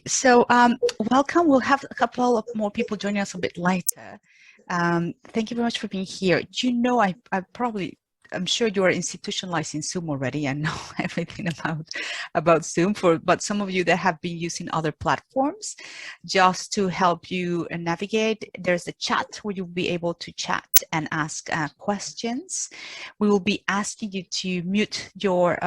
So, welcome. We'll have a couple of more people joining us a bit later. Thank you very much for being here. Do you know, I'm sure you are institutionalized in Zoom already and know everything about Zoom. But some of you that have been using other platforms, just to help you navigate, there's a chat where you'll be able to chat and ask questions. We will be asking you to mute your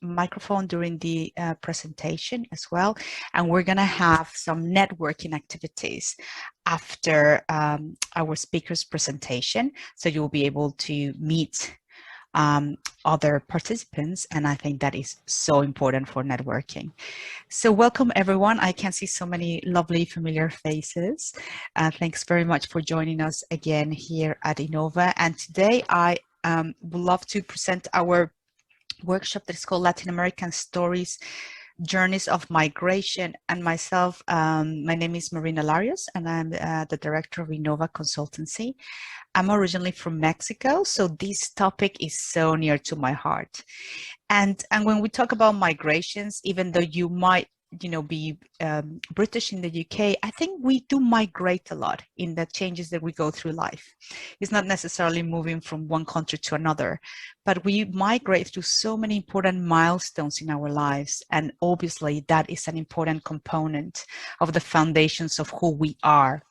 microphone during the presentation as well. And we're going to have some networking activities after our speaker's presentation. So you'll be able to meet other participants, and I think that is so important for networking. So welcome everyone. I can see so many lovely familiar faces. Thanks very much for joining us again here at Inova. And today I would love to present our workshop that is called Latin American Stories, Journeys of Migration. And myself, my name is Marina Larios, and I'm the director of Inova Consultancy. I'm originally from Mexico, so this topic is so near to my heart. And when we talk about migrations, even though you might be British in the UK, I think we do migrate a lot in the changes that we go through life. It's not necessarily moving from one country to another, but we migrate through so many important milestones in our lives. And obviously that is an important component of the foundations of who we are.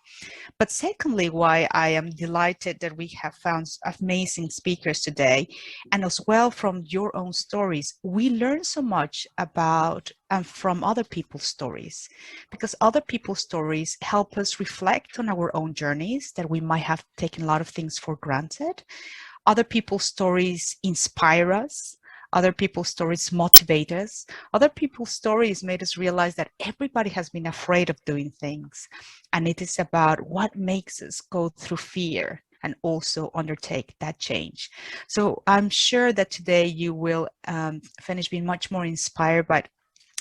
But secondly, why I am delighted that we have found amazing speakers today, and as well from your own stories, we learn so much about and from other people's stories, because other people's stories help us reflect on our own journeys that we might have taken a lot of things for granted. Other people's stories inspire us. Other people's stories motivate us. Other people's stories made us realize that everybody has been afraid of doing things. And it is about what makes us go through fear and also undertake that change. So I'm sure that today you will finish being much more inspired by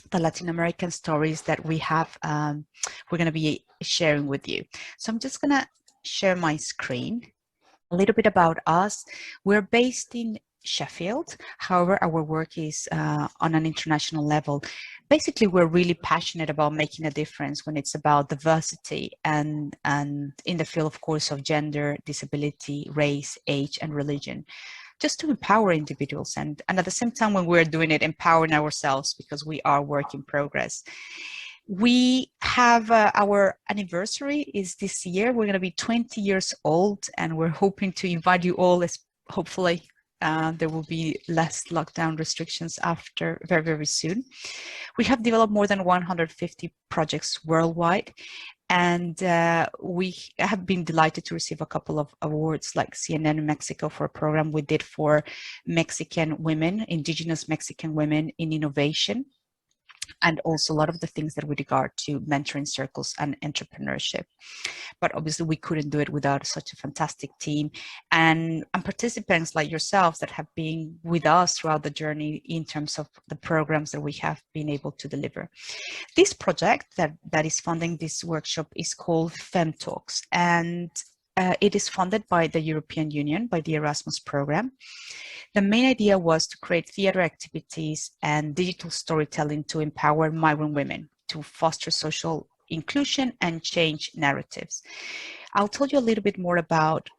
the Latin American stories that we have, we're going to be sharing with you. So I'm just going to share my screen. A little bit about us. We're based in Sheffield. However, our work is on an international level. Basically, we're really passionate about making a difference when it's about diversity and in the field, of course, of gender, disability, race, age, and religion, just to empower individuals. And at the same time, when we're doing it, empowering ourselves, because we are work in progress. We have our anniversary is this year. We're going to be 20 years old, and we're hoping to invite you all, as hopefully there will be less lockdown restrictions after very, very soon. We have developed more than 150 projects worldwide, and we have been delighted to receive a couple of awards like CNN in Mexico for a program we did for Mexican women, indigenous Mexican women in innovation, and also a lot of the things that we regard to mentoring circles and entrepreneurship. But obviously we couldn't do it without such a fantastic team and participants like yourselves that have been with us throughout the journey in terms of the programs that we have been able to deliver. This project that is funding this workshop is called FemTalks, and it is funded by the European Union, by the Erasmus program. The main idea was to create theater activities and digital storytelling to empower migrant women, to foster social inclusion and change narratives. I'll tell you a little bit more about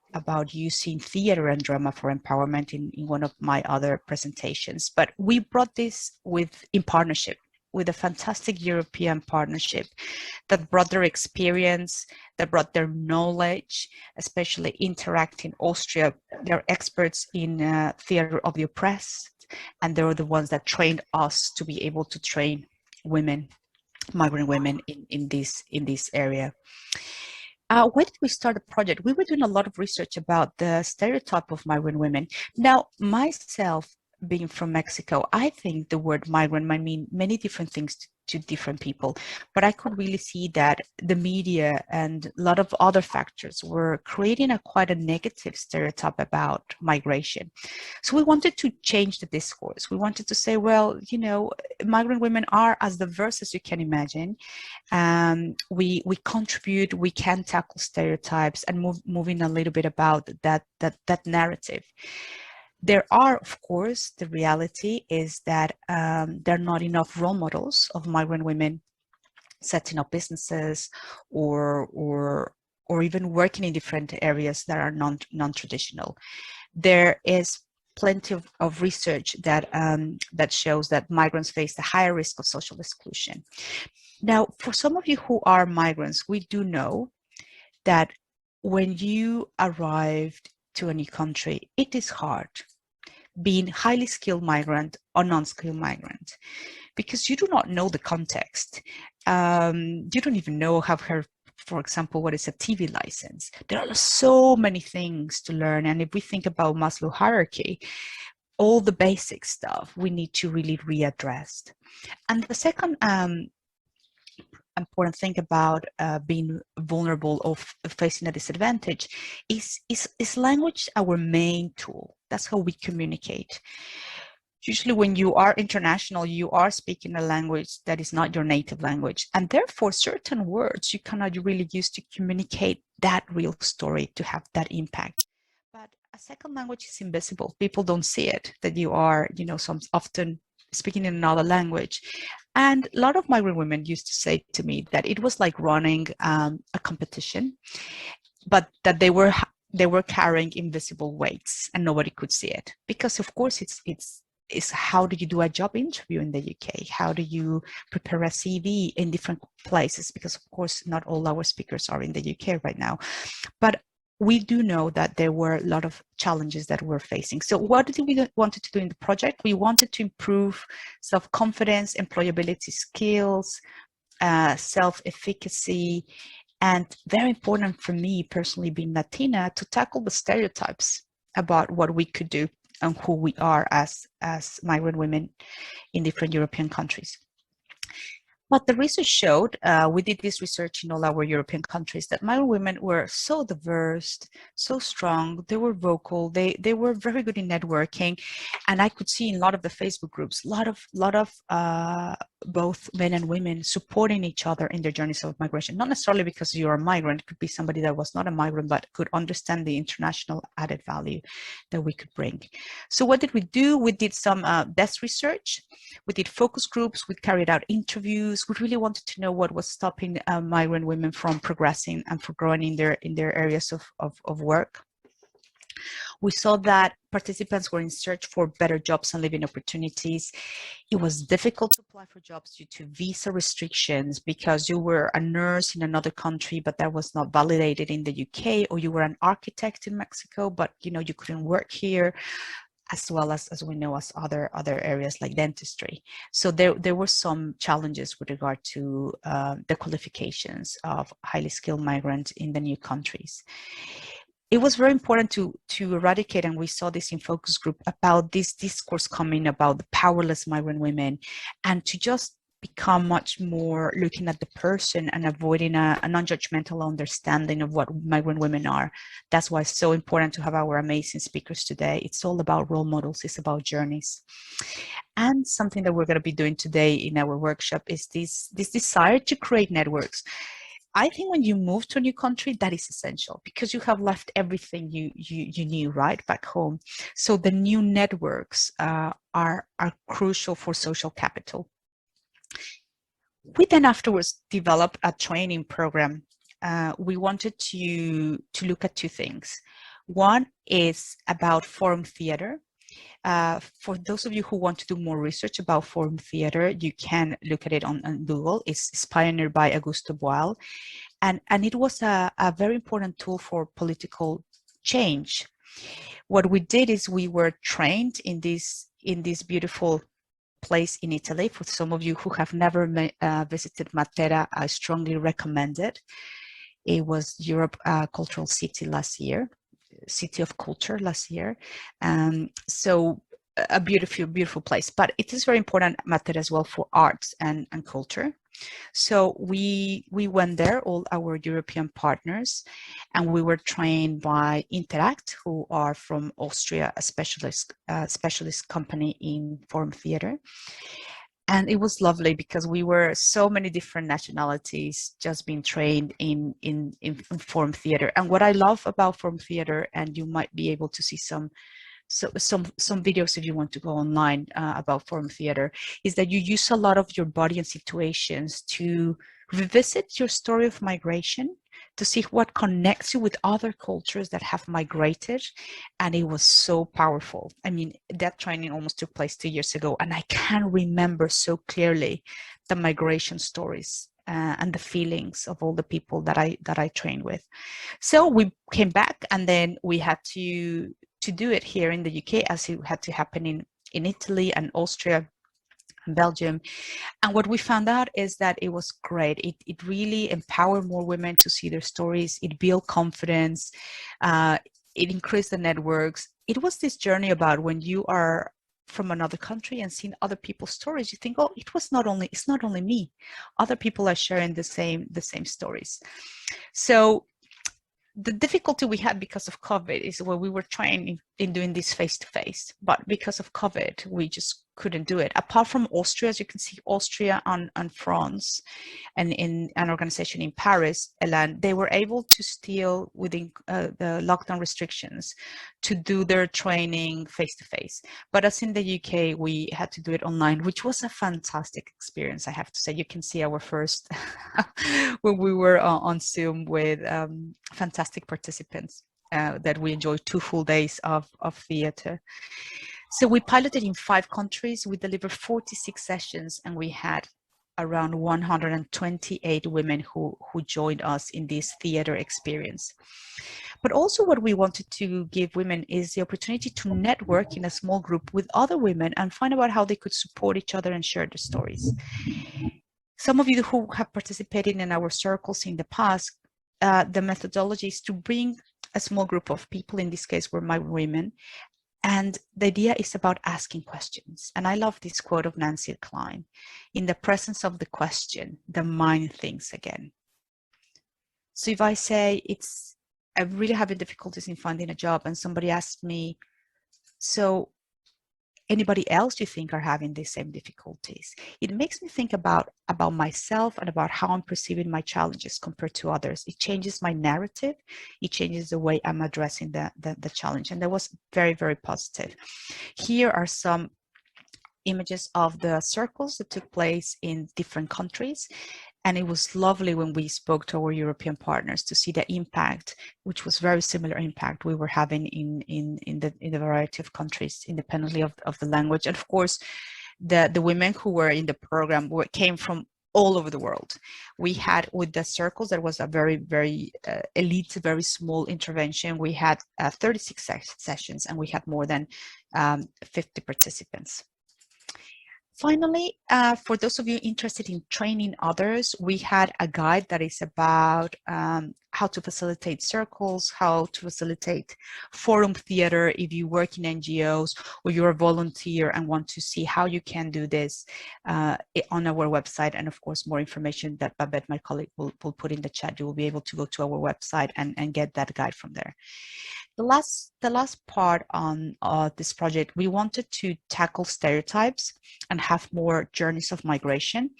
using theater and drama for empowerment in one of my other presentations, but we brought this in partnership with a fantastic European partnership that brought their experience, that brought their knowledge, especially Interact in Austria. They're experts in theater of the oppressed, and they're the ones that trained us to be able to train women, migrant women in this area. Why did we start a project? We were doing a lot of research about the stereotype of migrant women. Now, myself, being from Mexico, I think the word migrant might mean many different things to different people, but I could really see that the media and a lot of other factors were creating quite a negative stereotype about migration. So we wanted to change the discourse. We wanted to say, well, migrant women are as diverse as you can imagine. We contribute, we can tackle stereotypes and moving a little bit about that narrative. There are, of course, the reality is that there are not enough role models of migrant women setting up businesses, or even working in different areas that are non-traditional. There is plenty of research that that shows that migrants face a higher risk of social exclusion. Now, for some of you who are migrants, we do know that when you arrived to a new country, it is hard being highly skilled migrant or non-skilled migrant, because you do not know the context. You don't even know, have heard, for example, what is a TV license. There are so many things to learn. And if we think about Maslow hierarchy, all the basic stuff we need to really readdress. And the second important thing about being vulnerable or facing a disadvantage is language our main tool. That's how we communicate. Usually when you are international, you are speaking a language that is not your native language. And therefore, certain words you cannot really use to communicate that real story, to have that impact. But a second language is invisible. People don't see it, that you are, often speaking in another language. And a lot of migrant women used to say to me that it was like running a competition, but that they were carrying invisible weights and nobody could see it. Because of course it's how do you do a job interview in the UK? How do you prepare a CV in different places? Because of course not all our speakers are in the UK right now. But we do know that there were a lot of challenges that we're facing. So what did we wanted to do in the project? We wanted to improve self-confidence, employability skills, self-efficacy, and very important for me personally, being Latina, to tackle the stereotypes about what we could do and who we are as migrant women in different European countries. But the research showed, we did this research in all our European countries, that migrant women were so diverse, so strong, they were vocal, they were very good in networking. And I could see in a lot of the Facebook groups, a lot of both men and women supporting each other in their journeys of migration, not necessarily because you're a migrant. It could be somebody that was not a migrant, but could understand the international added value that we could bring. So what did we do? We did some desk research, we did focus groups, we carried out interviews. We really wanted to know what was stopping migrant women from progressing and for growing in their areas of work. We saw that participants were in search for better jobs and living opportunities. It was difficult to apply for jobs due to visa restrictions, because you were a nurse in another country, but that was not validated in the UK, or you were an architect in Mexico, but you couldn't work here, as well as we know, as other areas like dentistry. So there were some challenges with regard to the qualifications of highly skilled migrants in the new countries. It was very important to eradicate, and we saw this in focus group, about this discourse coming about the powerless migrant women, and to just become much more looking at the person and avoiding a non-judgmental understanding of what migrant women are. That's why it's so important to have our amazing speakers today. It's all about role models, it's about journeys. And something that we're going to be doing today in our workshop is this desire to create networks. I think when you move to a new country, that is essential, because you have left everything you knew right back home. So the new networks are crucial for social capital. We then afterwards developed a training program. We wanted to look at two things. One is about forum theater. For those of you who want to do more research about forum theater, you can look at it on Google. It's pioneered by Augusto Boal. And it was a very important tool for political change. What we did is we were trained in this beautiful place in Italy. For some of you who have never visited Matera, I strongly recommend it. It was Europe Cultural City last year. City of Culture last year. So a beautiful place, but it is very important, Matera, as well, for arts and culture. So we went there, all our European partners, and we were trained by Interact, who are from Austria, a specialist company in forum theater. And it was lovely, because we were so many different nationalities just being trained in forum theater. And what I love about forum theater, and you might be able to see some videos if you want to go online about forum theater, is that you use a lot of your body and situations to Revisit your story of migration to see what connects you with other cultures that have migrated. And it was so powerful. I mean, that training almost took place 2 years ago, and I can remember so clearly the migration stories and the feelings of all the people that I trained with. So we came back, and then we had to do it here in the UK, as it had to happen in Italy and Austria and Belgium. And what we found out is that it was great. It really empowered more women to see their stories. It built confidence. It increased the networks. It was this journey about when you are from another country and seeing other people's stories, you think, oh, it's not only me. Other people are sharing the same stories. So the difficulty we had because of COVID is when we were trying in doing this face-to-face, but because of COVID, we just couldn't do it. Apart from Austria, as you can see, Austria and France, and in an organization in Paris, Elan, they were able to still, within the lockdown restrictions, to do their training face-to-face. But as in the UK, we had to do it online, which was a fantastic experience, I have to say. You can see our first, when we were on Zoom with fantastic participants. That we enjoyed 2 full days of theater. So we piloted in 5 countries. We delivered 46 sessions, and we had around 128 women who joined us in this theater experience. But also what we wanted to give women is the opportunity to network in a small group with other women and find out how they could support each other and share their stories. Some of you who have participated in our circles in the past, the methodology is to bring a small group of people, in this case were my women, and the idea is about asking questions. And I love this quote of Nancy Klein: in the presence of the question, the mind thinks again. So if I say I'm really having difficulties in finding a job, and somebody asks me, so anybody else you think are having the same difficulties? It makes me think about myself and about how I'm perceiving my challenges compared to others. It changes my narrative. It changes the way I'm addressing the challenge. And that was very, very positive. Here are some images of the circles that took place in different countries. And it was lovely when we spoke to our European partners to see the impact, which was very similar impact we were having in the variety of countries, independently of the language. And of course, the women who were in the program came from all over the world. We had, with the circles, that was a very, very elite, very small intervention. We had 36 sessions, and we had more than 50 participants. Finally, for those of you interested in training others, we had a guide that is about how to facilitate circles, how to facilitate forum theater if you work in NGOs or you're a volunteer and want to see how you can do this on our website. And of course, more information that Babette, my colleague, will put in the chat. You will be able to go to our website and get that guide from there. The last part on this project, we wanted to tackle stereotypes and have more journeys of migration.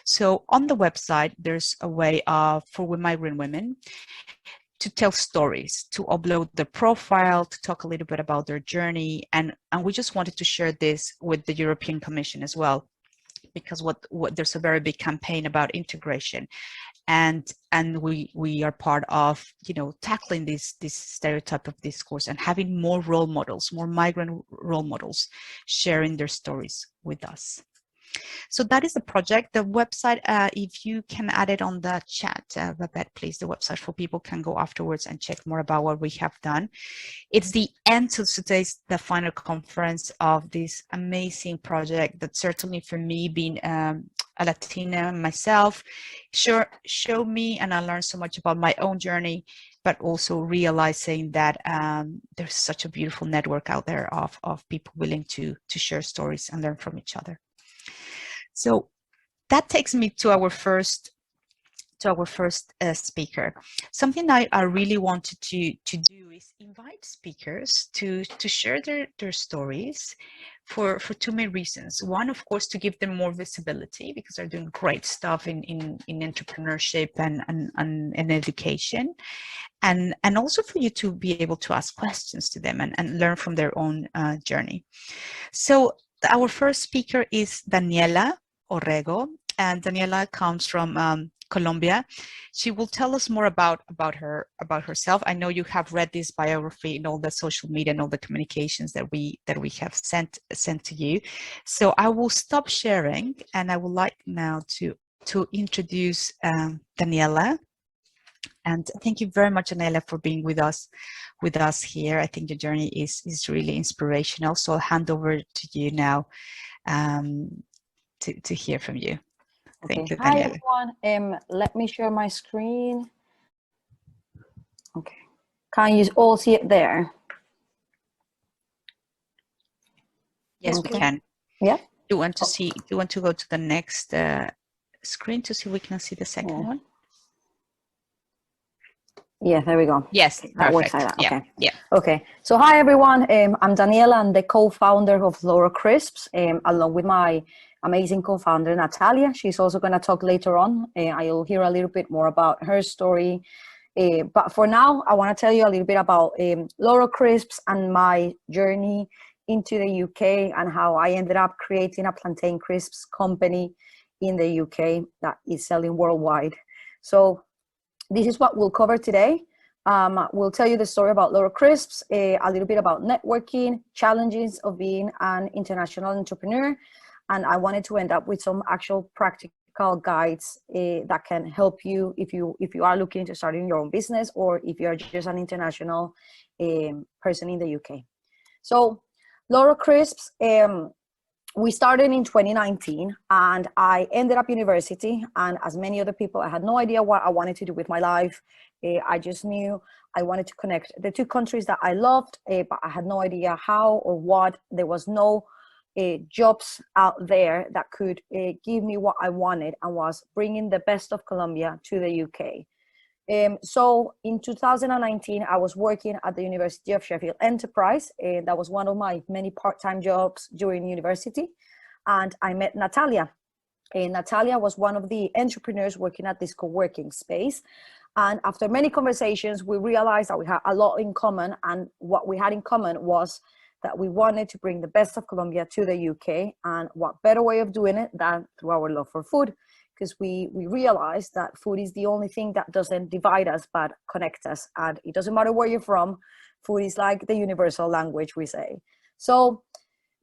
So on the website, there's a way for migrant women to tell stories, to upload their profile, to talk a little bit about their journey. And we just wanted to share this with the European Commission as well, because there's a very big campaign about integration. And we are part of, tackling this stereotype of discourse and having more role models, more migrant role models, sharing their stories with us. So that is the project. The website, if you can add it on the chat, Babette, please, the website, for people can go afterwards and check more about what we have done. It's the end to today's, the final conference of this amazing project that certainly for me, being a Latina myself, show me, and I learned so much about my own journey, but also realizing that there's such a beautiful network out there of people willing to share stories and learn from each other. So that takes me to our first speaker. Something I really wanted to do is invite speakers to share their stories for 2 main reasons. One, of course, to give them more visibility, because they're doing great stuff in entrepreneurship and education, and also for you to be able to ask questions to them and learn from their own journey. So our first speaker is Daniela Orrego. and Daniela comes from Colombia. She will tell us more about herself. I know you have read this biography in all the social media and all the communications that we have sent to you. So I will stop sharing, and I would like now to introduce Daniela. And thank you very much, Daniela, for being with us here. I think your journey is really inspirational. So I'll hand over to you now to hear from you. Thank you, Hi Daniela. everyone. Let me share my screen. Okay. Can you all see it there? Yes, okay. We can. Yeah. Do you want to see? Do you want to go to the next screen to see if we can see the second one? Yeah, there we go. Yes, that perfect. Works like that. Yeah. Okay. Yeah. Okay. So hi everyone. I'm Daniela. I'm the co-founder of Laura Crisps, along with my amazing co-founder Natalia. She's also going to talk later on. I'll hear a little bit more about her story. But for now, I want to tell you a little bit about Laura Crisps and my journey into the UK and how I ended up creating a plantain crisps company in the UK that is selling worldwide. So this is what we'll cover today. We'll tell you the story about Laura Crisps, a little bit about networking, challenges of being an international entrepreneur, and I wanted to end up with some actual practical guides that can help you if you are looking to starting your own business, or if you're just an international person in the UK. So Laura Crisps, we started in 2019, and I ended up university, and as many other people, I had no idea what I wanted to do with my life. I just knew I wanted to connect the two countries that I loved, but I had no idea how or what. There was no jobs out there that could give me what I wanted, and was bringing the best of Colombia to the UK. So in 2019, I was working at the University of Sheffield Enterprise. That was one of my many part-time jobs during university. And I met Natalia. Natalia was one of the entrepreneurs working at this co-working space. And after many conversations, we realized that we had a lot in common. And what we had in common was that we wanted to bring the best of Colombia to the UK. And what better way of doing it than through our love for food? Because we realized that food is the only thing that doesn't divide us but connect us, and it doesn't matter where you're from. Food is like the universal language, we say. So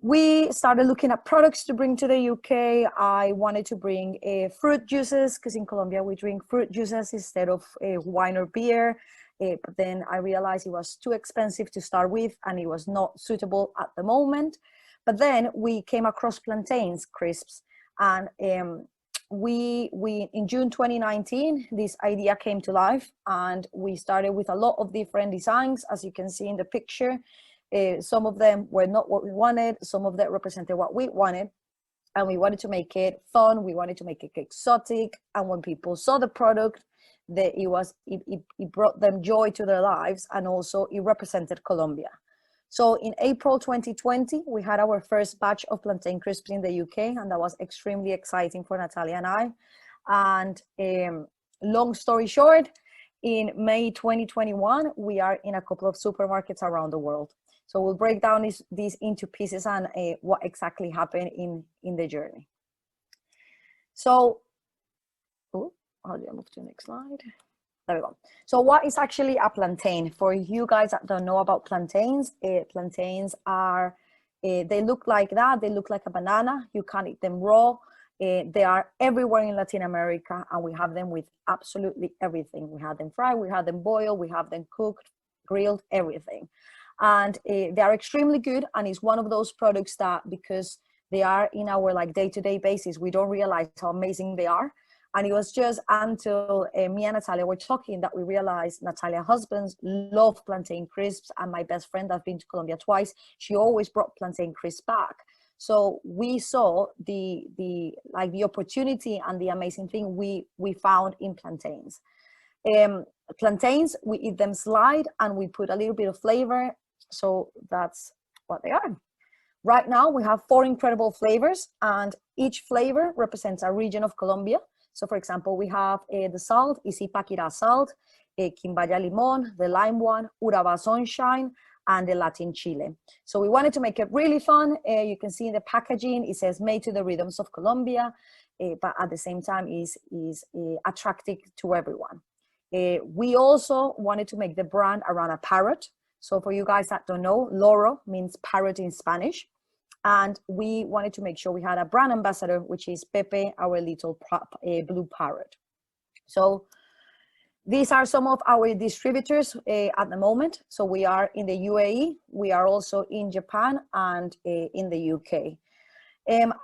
we started looking at products to bring to the UK. I wanted to bring fruit juices, because in Colombia we drink fruit juices instead of wine or beer. But then I realized it was too expensive to start with, and it was not suitable at the moment. But then we came across plantains crisps, and we in June 2019, this idea came to life, and we started with a lot of different designs, as you can see in the picture. Some of them were not what we wanted, some of them represented what we wanted, and we wanted to make it fun, we wanted to make it exotic, and when people saw the product, it brought them joy to their lives, and also it represented Colombia. So in April 2020, we had our first batch of plantain crisps in the UK, and that was extremely exciting for Natalia and I. And long story short, in May 2021, we are in a couple of supermarkets around the world. So we'll break down these into pieces and what exactly happened in the journey. So, how do I move to the next slide? There we go. So what is actually a plantain? For you guys that don't know about plantains, plantains are, they look like that. They look like a banana. You can eat them raw. They are everywhere in Latin America, and we have them with absolutely everything. We have them fried, we have them boiled, we have them cooked, grilled, everything. And they are extremely good, and it's one of those products that, because they are in our like day-to-day basis, we don't realize how amazing they are. And it was just until me and Natalia were talking that we realized Natalia's husbands love plantain crisps, and my best friend, I've been to Colombia twice, she always brought plantain crisps back. So we saw the opportunity and the amazing thing we found in plantains. Plantains, we eat them slide, and we put a little bit of flavor. So that's what they are. Right now we have 4 incredible flavors, and each flavor represents a region of Colombia. So for example, we have the salt, Isipaquirá salt, Quimbaya limon, the lime one, Urabá sunshine, and the Latin Chile. So we wanted to make it really fun. You can see in the packaging, it says made to the rhythms of Colombia, but at the same time is attractive to everyone. We also wanted to make the brand around a parrot. So for you guys that don't know, loro means parrot in Spanish. And we wanted to make sure we had a brand ambassador, which is Pepe, our little blue parrot. So these are some of our distributors at the moment. So we are in the UAE, we are also in Japan and in the UK.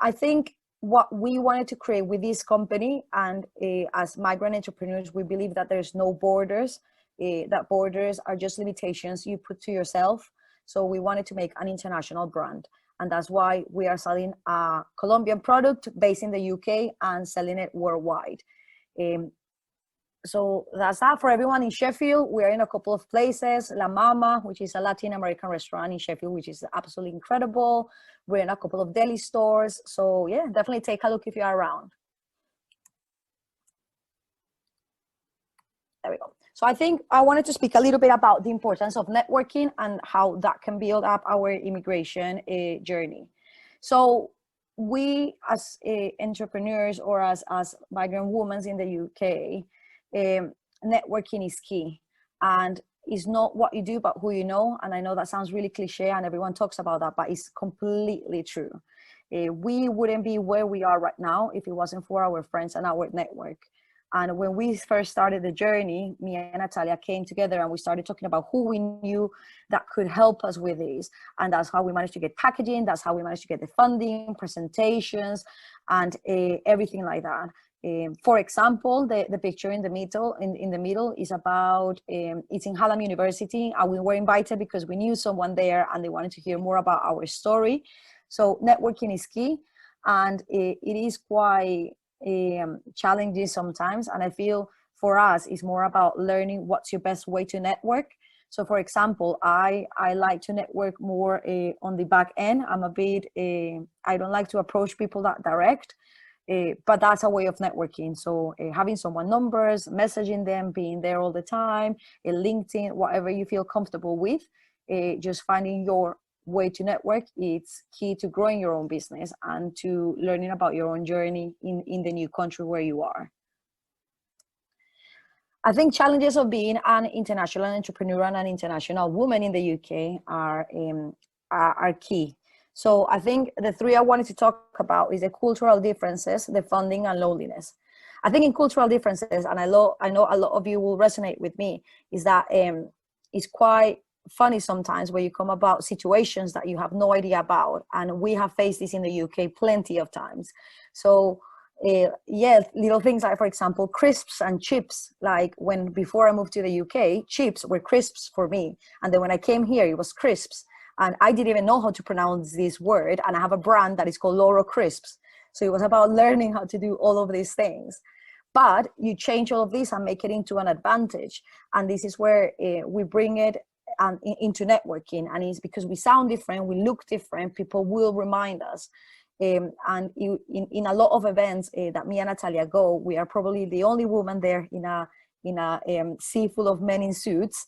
I think what we wanted to create with this company, and as migrant entrepreneurs, we believe that there's no borders, that borders are just limitations you put to yourself. So we wanted to make an international brand. And that's why we are selling a Colombian product based in the UK and selling it worldwide. So that's that for everyone in Sheffield. We're in a couple of places. La Mama, which is a Latin American restaurant in Sheffield, which is absolutely incredible. We're in a couple of deli stores. So yeah, definitely take a look if you are around. There we go. So I think I wanted to speak a little bit about the importance of networking and how that can build up our immigration journey. So we as entrepreneurs or as migrant women in the UK, networking is key, and it's not what you do but who you know. And I know that sounds really cliche and everyone talks about that, but it's completely true. We wouldn't be where we are right now if it wasn't for our friends and our network. And when we first started the journey, me and Natalia came together and we started talking about who we knew that could help us with this. And that's how we managed to get packaging. That's how we managed to get the funding, presentations, and everything like that. For example, the picture in the middle is about, it's in Hallam University, and we were invited because we knew someone there and they wanted to hear more about our story. So networking is key, and it is quite challenging sometimes. And I feel for us, it's more about learning what's your best way to network. So for example, I like to network more on the back end. I'm a bit, I don't like to approach people that direct. But that's a way of networking. So having someone numbers, messaging them, being there all the time, LinkedIn, whatever you feel comfortable with, just finding your way to network, it's key to growing your own business and to learning about your own journey in the new country where you are. I think challenges of being an international entrepreneur and an international woman in the UK are key. So I think the three I wanted to talk about is the cultural differences, the funding, and loneliness. I think in cultural differences, and I know a lot of you will resonate with me, is that it's quite funny sometimes where you come about situations that you have no idea about. And we have faced this in the UK plenty of times. So yeah, little things like, for example, crisps and chips. Like before I moved to the UK, chips were crisps for me. And then when I came here, it was crisps. And I didn't even know how to pronounce this word. And I have a brand that is called Loro Crisps. So it was about learning how to do all of these things. But you change all of this and make it into an advantage. And this is where we bring it into networking. And it's because we sound different, we look different, people will remind us. And in a lot of events that me and Natalia go, we are probably the only woman there in a sea full of men in suits.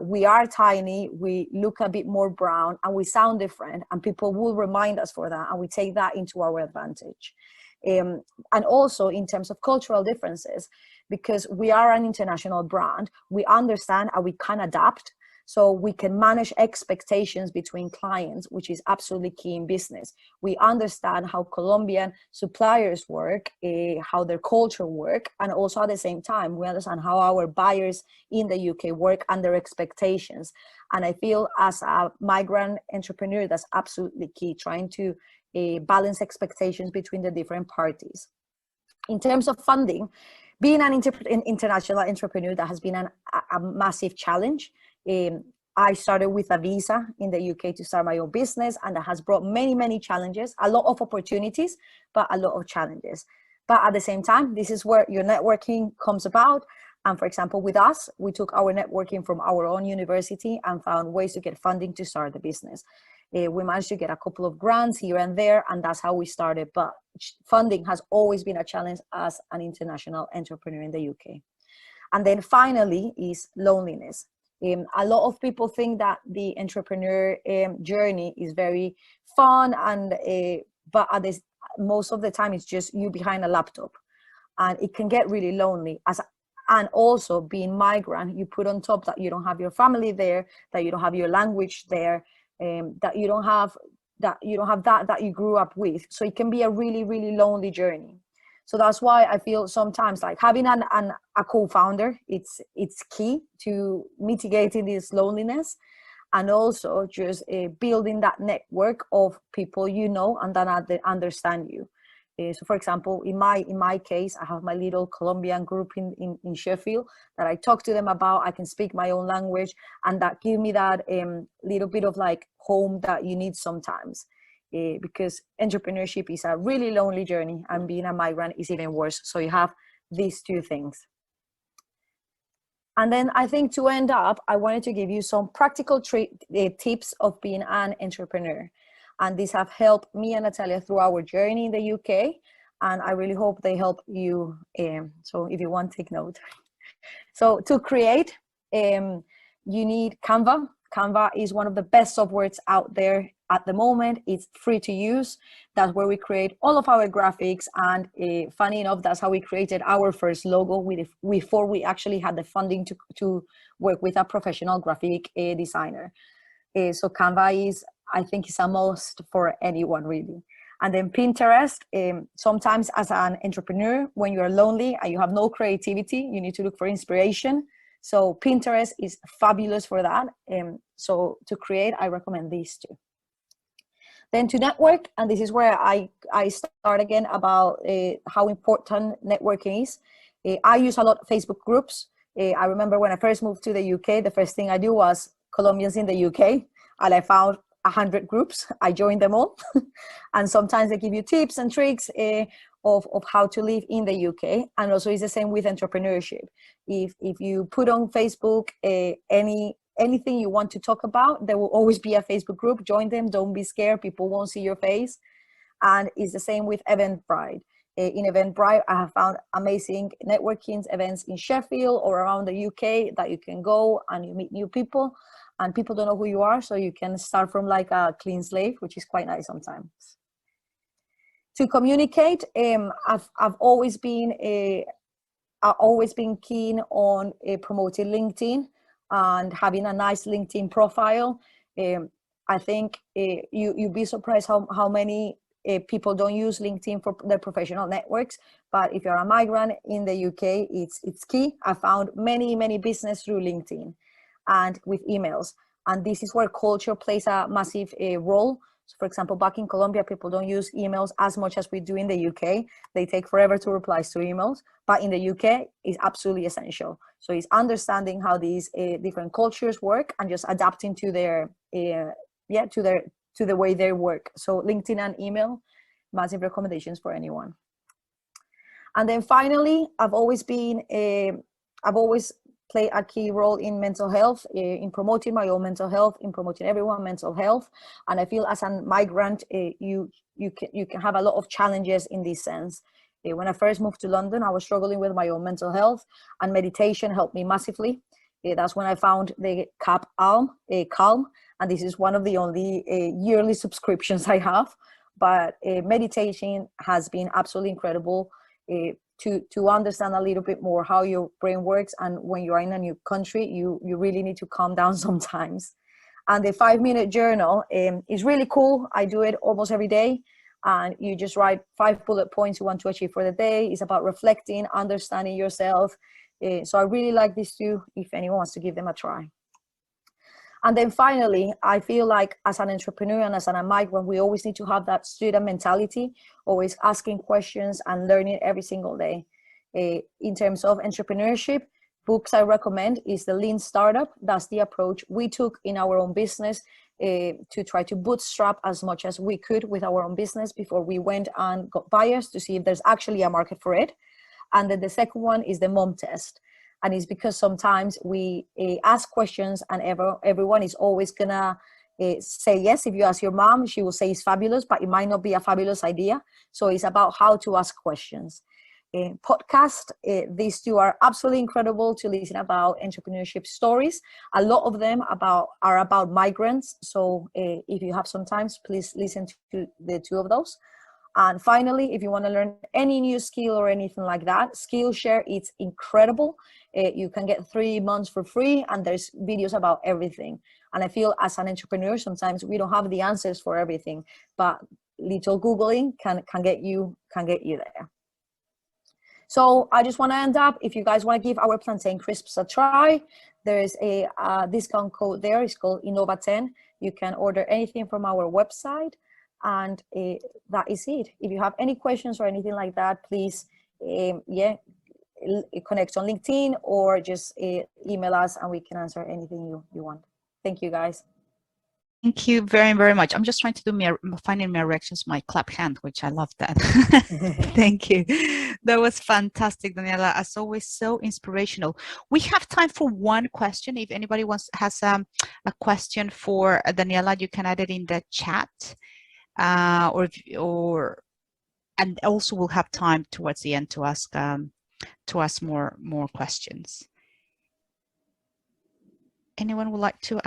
We are tiny, we look a bit more brown, and we sound different, and people will remind us for that, and we take that into our advantage. And also in terms of cultural differences, because we are an international brand, we understand and we can adapt. So we can manage expectations between clients, which is absolutely key in business. We understand how Colombian suppliers work, how their culture work, and also at the same time, we understand how our buyers in the UK work and their expectations. And I feel as a migrant entrepreneur, that's absolutely key, trying to balance expectations between the different parties. In terms of funding, being an international entrepreneur, that has been a massive challenge. I started with a visa in the UK to start my own business, and that has brought many, many challenges, a lot of opportunities, but a lot of challenges. But at the same time, this is where your networking comes about. And for example, with us, we took our networking from our own university and found ways to get funding to start the business. We managed to get a couple of grants here and there, and that's how we started. But funding has always been a challenge as an international entrepreneur in the UK. And then finally is loneliness. A lot of people think that the entrepreneur journey is very fun, and but at this, most of the time it's just you behind a laptop, and it can get really lonely. And also being migrant, you put on top that you don't have your family there, that you don't have your language there, that you don't have that you grew up with. So it can be a really, really lonely journey. So that's why I feel sometimes like having a co-founder, it's key to mitigating this loneliness, and also just building that network of people you know and that understand you. So, for example, in my case, I have my little Colombian group in Sheffield that I talk to them about. I can speak my own language, and that give me that little bit of like home that you need sometimes. Because entrepreneurship is a really lonely journey, and being a migrant is even worse. So you have these two things. And then I think to end up, I wanted to give you some practical tips of being an entrepreneur. And these have helped me and Natalia through our journey in the UK. And I really hope they help you. So if you want, take note. So to create, you need Canva. Canva is one of the best softwares out there at the moment. It's free to use. That's where we create all of our graphics. And funny enough, that's how we created our first logo before we actually had the funding to work with a professional graphic designer. So Canva is, I think, is a must for anyone really. And then Pinterest, sometimes as an entrepreneur, when you're lonely and you have no creativity, you need to look for inspiration. So Pinterest is fabulous for that. So to create, I recommend these two. Then to network, and this is where I start again about how important networking is. I use a lot of Facebook groups. I remember when I first moved to the UK, the first thing I do was Colombians in the UK, and I found 100 groups. I joined them all. And sometimes they give you tips and tricks of how to live in the UK. And also it's the same with entrepreneurship. If you put on Facebook anything you want to talk about, there will always be a Facebook group. Join them, don't be scared, people won't see your face. And it's the same with Eventbrite. In Eventbrite, I have found amazing networking events in Sheffield or around the UK that you can go and you meet new people, and people don't know who you are, so you can start from like a clean slate, which is quite nice sometimes. To communicate, I've always been keen on promoting LinkedIn and having a nice LinkedIn profile. I think you'd be surprised how many people don't use LinkedIn for their professional networks. But if you're a migrant in the UK, it's key. I found many business through LinkedIn and with emails. And this is where culture plays a massive role. So for example, back in Colombia, people don't use emails as much as we do in the UK. They take forever to reply to emails, but in the UK, it's absolutely essential. So it's understanding how these different cultures work and just adapting to their, to the way they work. So LinkedIn and email, massive recommendations for anyone. And then finally, I've always play a key role in mental health, in promoting my own mental health, in promoting everyone's mental health. And I feel as a migrant, you can have a lot of challenges in this sense. When I first moved to London, I was struggling with my own mental health, and meditation helped me massively. That's when I found the Calm, and this is one of the only yearly subscriptions I have. But meditation has been absolutely incredible. To understand a little bit more how your brain works, and when you're in a new country, you really need to calm down sometimes. And the 5-minute journal is really cool. I do it almost every day, and you just write 5 bullet points you want to achieve for the day. It's about reflecting, understanding yourself. So I really like these two if anyone wants to give them a try. And then finally, I feel like as an entrepreneur and as a migrant, we always need to have that student mentality, always asking questions and learning every single day. In terms of entrepreneurship, books I recommend is The Lean Startup. That's the approach we took in our own business to try to bootstrap as much as we could with our own business before we went and got buyers to see if there's actually a market for it. And then the second one is the mom test. And it's because sometimes we ask questions and everyone is always gonna say yes. If you ask your mom, she will say it's fabulous, but it might not be a fabulous idea. So it's about how to ask questions. podcast. These two are absolutely incredible to listen about entrepreneurship stories. A lot of them are about migrants. So if you have some time, please listen to the two of those. And finally, if you want to learn any new skill or anything like that, Skillshare, it's incredible. You can get 3 months for free, and there's videos about everything. And I feel as an entrepreneur, sometimes we don't have the answers for everything, but little Googling can get you there. So I just want to end up, if you guys want to give our plantain crisps a try, there's a discount code there. It's called Inova 10. You can order anything from our website, and that is it. If you have any questions or anything like that, please connect on LinkedIn or just email us, and we can answer anything you want. Thank you, guys. Thank you very, very much. I'm just trying to do finding my reactions, my clap hand, which I love that. Thank you. That was fantastic, Daniela. As always, so inspirational. We have time for one question. If anybody has a question for Daniela, you can add it in the chat, and also we'll have time towards the end to ask more questions. Anyone would like to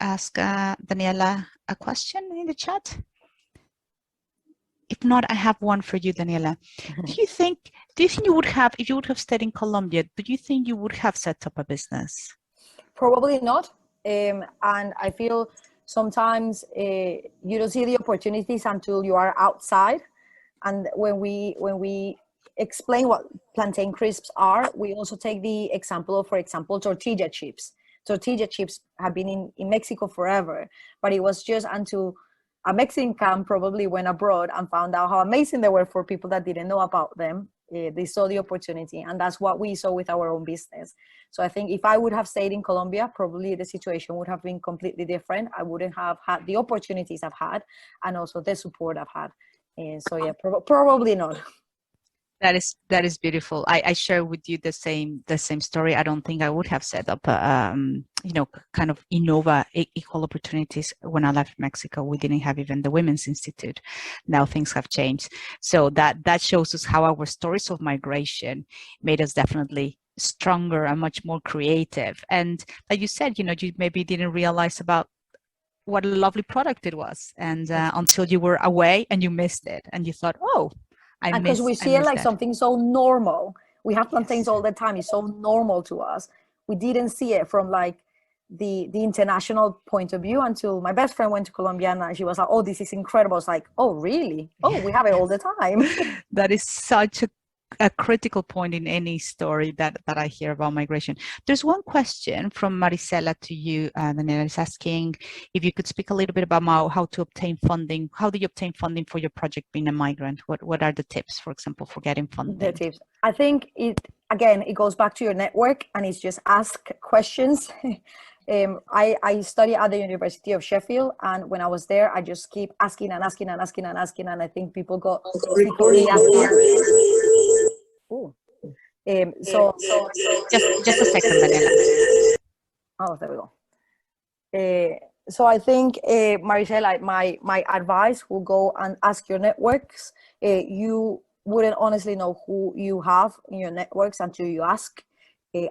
ask Daniela a question in the chat? If not, I have one for you, Daniela. Do you think you would have, if you would have stayed in Colombia, do you think you would have set up a business? Probably not. And I feel sometimes you don't see the opportunities until you are outside. And when we explain what plantain crisps are, we also take the example of, for example, tortilla chips. Tortilla chips have been in Mexico forever, but it was just until a Mexican probably went abroad and found out how amazing they were for people that didn't know about them. They saw the opportunity, and that's what we saw with our own business. So I think if I would have stayed in Colombia, probably the situation would have been completely different. I wouldn't have had the opportunities I've had, and also the support I've had. So yeah, probably not. That is beautiful. I share with you the same story. I don't think I would have set up kind of Inova equal opportunities when I left Mexico. We didn't have even the Women's Institute. Now things have changed. So that shows us how our stories of migration made us definitely stronger and much more creative. And like you said, you maybe didn't realize about what a lovely product it was, and until you were away and you missed it, and you thought, oh. Because we see it like something so normal. We have plantains all the time. It's so normal to us. We didn't see it from like the international point of view until my best friend went to Colombia, and she was like, oh, this is incredible. It's like, oh, really? Oh, we have it all the time. That is such a critical point in any story that I hear about migration. There's one question from Marisela to you, Daniela, is asking if you could speak a little bit about how to obtain funding. How do you obtain funding for your project being a migrant? What are the tips, for example, for getting funding? The tips. I think it goes back to your network, and it's just ask questions. I study at the University of Sheffield, and when I was there, I just keep asking and asking and asking and asking, and I think people got recording asking. Ooh. So just a second, Daniela. Oh, there we go. So I think, Maricela, my advice will go and ask your networks. You wouldn't honestly know who you have in your networks until you ask.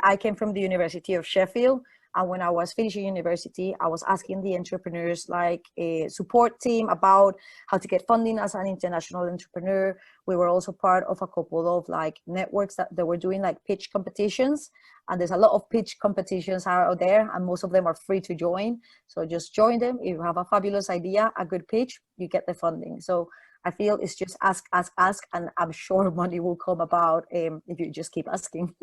I came from the University of Sheffield, and when I was finishing university, I was asking the entrepreneurs, like a support team, about how to get funding as an international entrepreneur. We were also part of a couple of like networks that they were doing like pitch competitions, and there's a lot of pitch competitions out there, and most of them are free to join. So just join them. If you have a fabulous idea, a good pitch, you get the funding. So I feel it's just ask, and I'm sure money will come about if you just keep asking.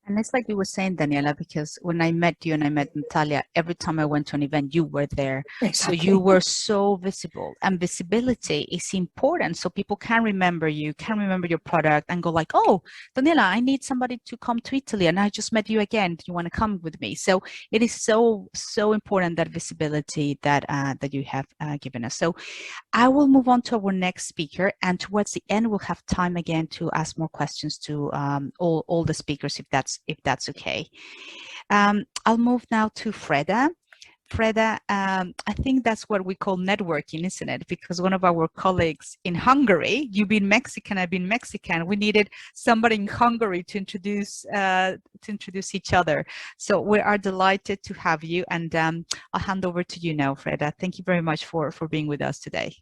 And it's like you were saying, Daniela, because when I met you and I met Natalia, every time I went to an event, you were there. Exactly. So you were so visible, and visibility is important. So people can remember you, can remember your product, and go like, oh, Daniela, I need somebody to come to Italy, and I just met you again. Do you want to come with me? So it is so important, that visibility that you have given us. So I will move on to our next speaker, and towards the end, we'll have time again to ask more questions to all the speakers, if that's okay. I'll move now to Freda. Freda, I think that's what we call networking, isn't it? Because one of our colleagues in Hungary, you've been Mexican, I've been Mexican. We needed somebody in Hungary to introduce each other. So we are delighted to have you, and I'll hand over to you now, Freda. Thank you very much for being with us today.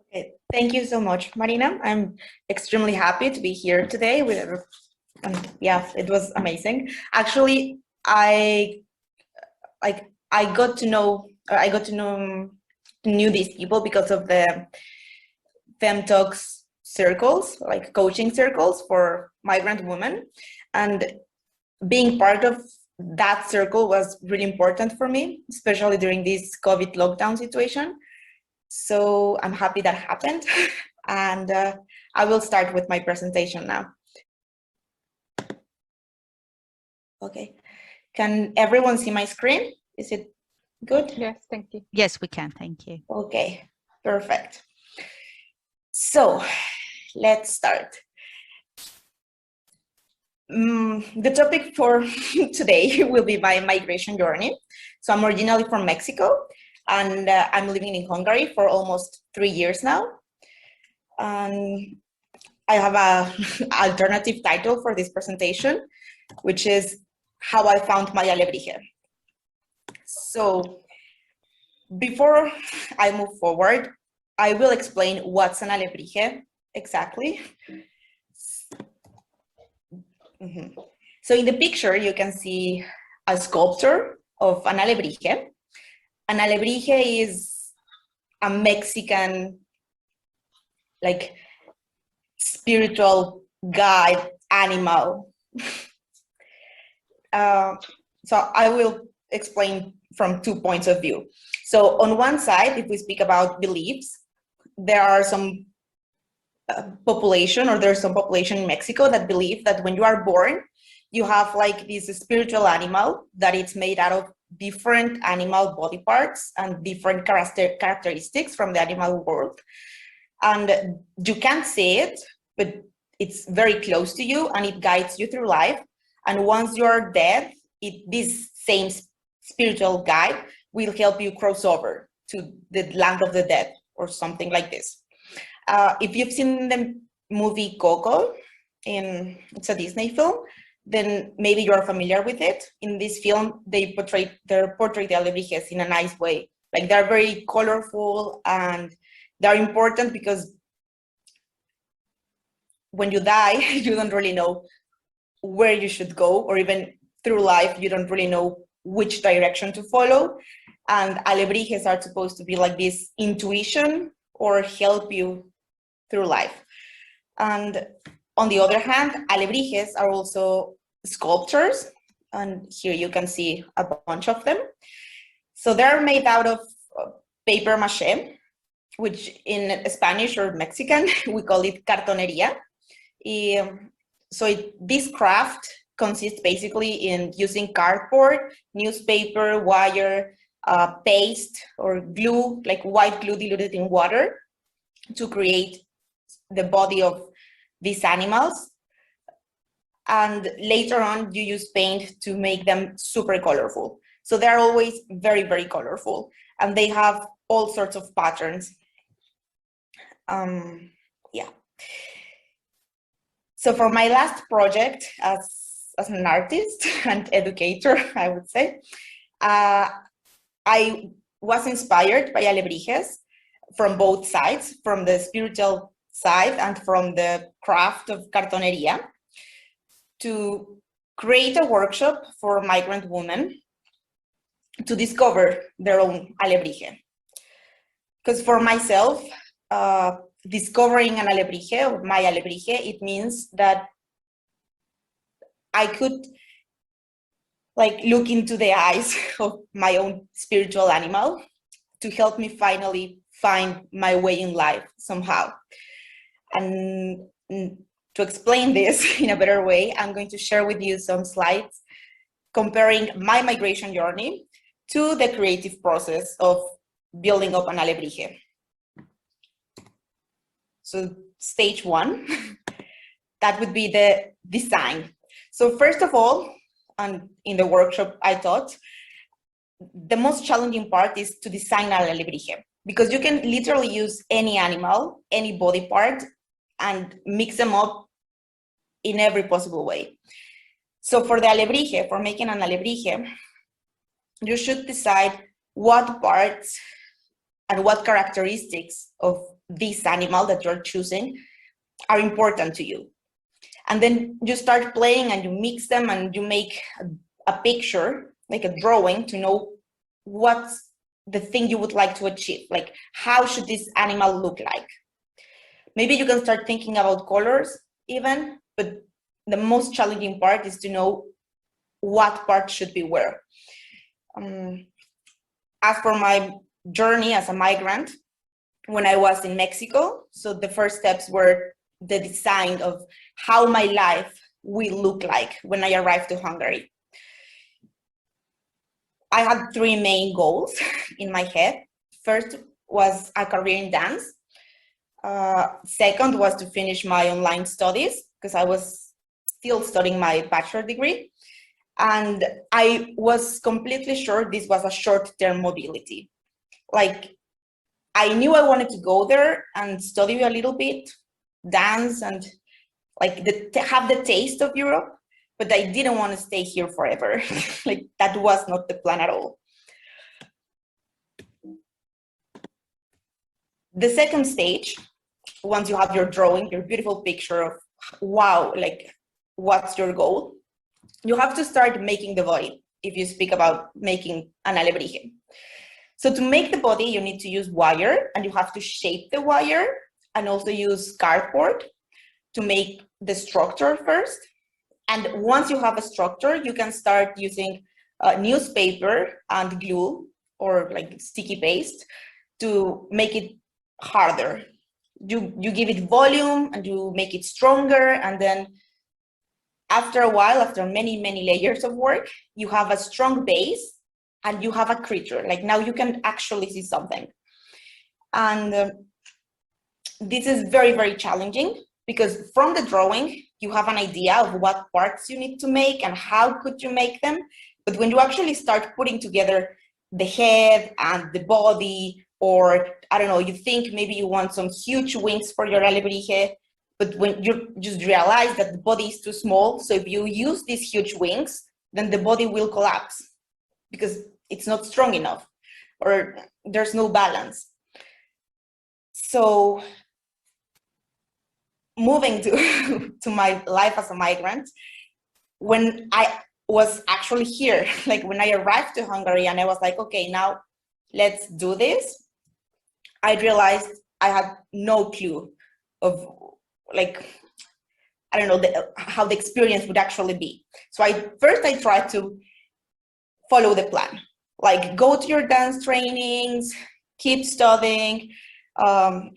Okay, thank you so much, Marina. I'm extremely happy to be here today with. Yeah, it was amazing. Actually, I got to know knew these people because of the FemTalks circles, like coaching circles for migrant women, and being part of that circle was really important for me, especially during this COVID lockdown situation. So I'm happy that happened, and I will start with my presentation now. Okay, can everyone see my screen? Is it good? Yes, thank you. Yes, we can, thank you. Okay, perfect. So let's start. The topic for today will be my migration journey. So I'm originally from Mexico, and I'm living in Hungary for almost 3 years now. I have an alternative title for this presentation, which is How I Found my Alebrije. So before I move forward, I will explain what's an alebrije exactly. So in the picture, you can see a sculpture of an alebrije. An alebrije is a Mexican, like, spiritual guide animal. So I will explain from 2 points of view. So on one side, if we speak about beliefs, there are some population in Mexico that believe that when you are born, you have like this spiritual animal that it's made out of different animal body parts and different characteristics from the animal world. And you can't see it, but it's very close to you and it guides you through life. And once you're dead, this same spiritual guide will help you cross over to the land of the dead or something like this. If you've seen the movie Coco, it's a Disney film, then maybe you're familiar with it. In this film, they portray the alebrijes in a nice way. Like, they're very colorful and they're important because when you die, you don't really know where you should go, or even through life, you don't really know which direction to follow. And alebrijes are supposed to be like this intuition or help you through life. And on the other hand, alebrijes are also sculptures. And here you can see a bunch of them. So they're made out of paper mache, which in Spanish or Mexican, we call it cartonería. This craft consists basically in using cardboard, newspaper, wire, paste, or glue, like white glue diluted in water, to create the body of these animals. And later on, you use paint to make them super colorful. So they're always very, very colorful, and they have all sorts of patterns. Yeah. So for my last project as an artist and educator, I would say, I was inspired by alebrijes from both sides, from the spiritual side and from the craft of cartonería, to create a workshop for migrant women to discover their own alebrije. Because for myself, discovering an alebrije, or my alebrije, it means that I could like look into the eyes of my own spiritual animal to help me finally find my way in life somehow. And to explain this in a better way, I'm going to share with you some slides comparing my migration journey to the creative process of building up an alebrije. So stage one, that would be the design. So first of all, and in the workshop I taught, the most challenging part is to design an alebrije, because you can literally use any animal, any body part, and mix them up in every possible way. So for the alebrije, for making an alebrije, you should decide what parts and what characteristics of this animal that you're choosing are important to you. And then you start playing and you mix them and you make a picture, like a drawing, to know what's the thing you would like to achieve. Like, how should this animal look like? Maybe you can start thinking about colors even, but the most challenging part is to know what part should be where. As for my journey as a migrant, when I was in Mexico, so the first steps were the design of how my life will look like when I arrived to Hungary. I had three main goals in my head. First was a career in dance. Second was to finish my online studies, because I was still studying my bachelor degree. And I was completely sure this was a short-term mobility. Like, I knew I wanted to go there and study a little bit, dance, and like have the taste of Europe, but I didn't want to stay here forever. Like, that was not the plan at all. The second stage, once you have your drawing, your beautiful picture of, wow, like, what's your goal? You have to start making the body, if you speak about making an alebrije. So to make the body, you need to use wire, and you have to shape the wire, and also use cardboard to make the structure first. And once you have a structure, you can start using newspaper and glue, or like sticky paste, to make it harder. You give it volume and you make it stronger, and then after a while, after many layers of work, you have a strong base and you have a creature. Like, now you can actually see something. And this is very challenging, because from the drawing, you have an idea of what parts you need to make and how could you make them. But when you actually start putting together the head and the body, or I don't know, you think maybe you want some huge wings for your alebrije, but when you just realize that the body is too small, so if you use these huge wings, then the body will collapse because it's not strong enough, or there's no balance. So moving to my life as a migrant, when I was actually here, like when I arrived to Hungary and I was like, okay, now let's do this, I realized I had no clue of, like, I don't know, how the experience would actually be. So first I tried to follow the plan, like go to your dance trainings, keep studying, I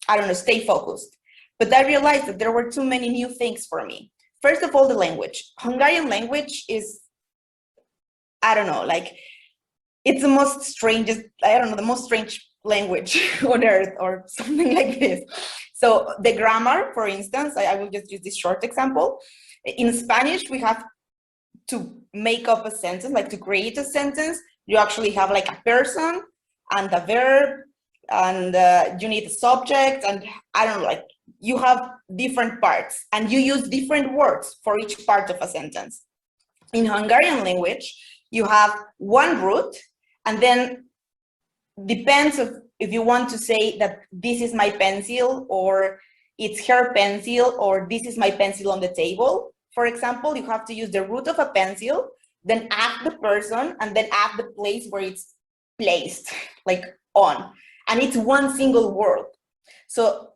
don't know, stay focused. But I realized that there were too many new things for me. First of all, the language. Hungarian language is, I don't know, like, it's the most strangest, I don't know, the most strange language on earth, or something like this. So the grammar, for instance, I will just use this short example. In Spanish, we have to make up a sentence, like to create a sentence, you actually have like a person and a verb, and you need a subject, and I don't know, like, you have different parts and you use different words for each part of a sentence. In Hungarian language, you have one root, and then depends if you want to say that this is my pencil, or it's her pencil, or this is my pencil on the table. For example, you have to use the root of a pencil, then add the person, and then add the place where it's placed, like on. And it's one single word. So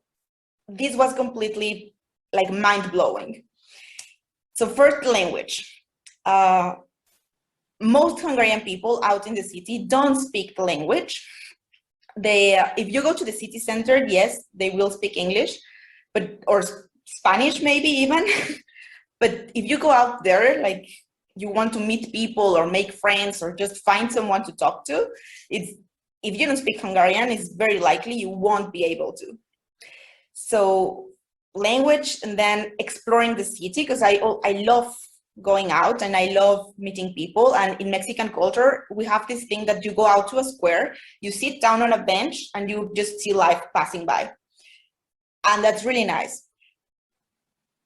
this was completely like mind-blowing. So first, language. Most Hungarian people out in the city don't speak the language. If you go to the city center, yes, they will speak English, or Spanish maybe even. But if you go out there, like you want to meet people or make friends or just find someone to talk to, if you don't speak Hungarian, it's very likely you won't be able to. So language, and then exploring the city, because I love going out and I love meeting people. And in Mexican culture, we have this thing that you go out to a square, you sit down on a bench and you just see life passing by. And that's really nice.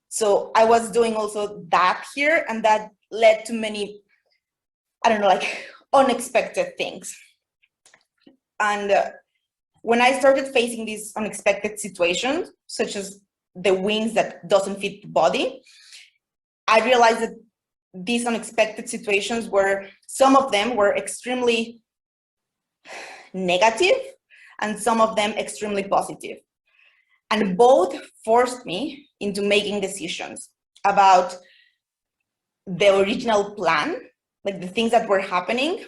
So I was doing also that here, and that led to many, I don't know, like unexpected things. And when I started facing these unexpected situations, such as the wings that doesn't fit the body, I realized that these unexpected situations were, some of them were extremely negative and some of them extremely positive. And both forced me into making decisions about the original plan, like the things that were happening,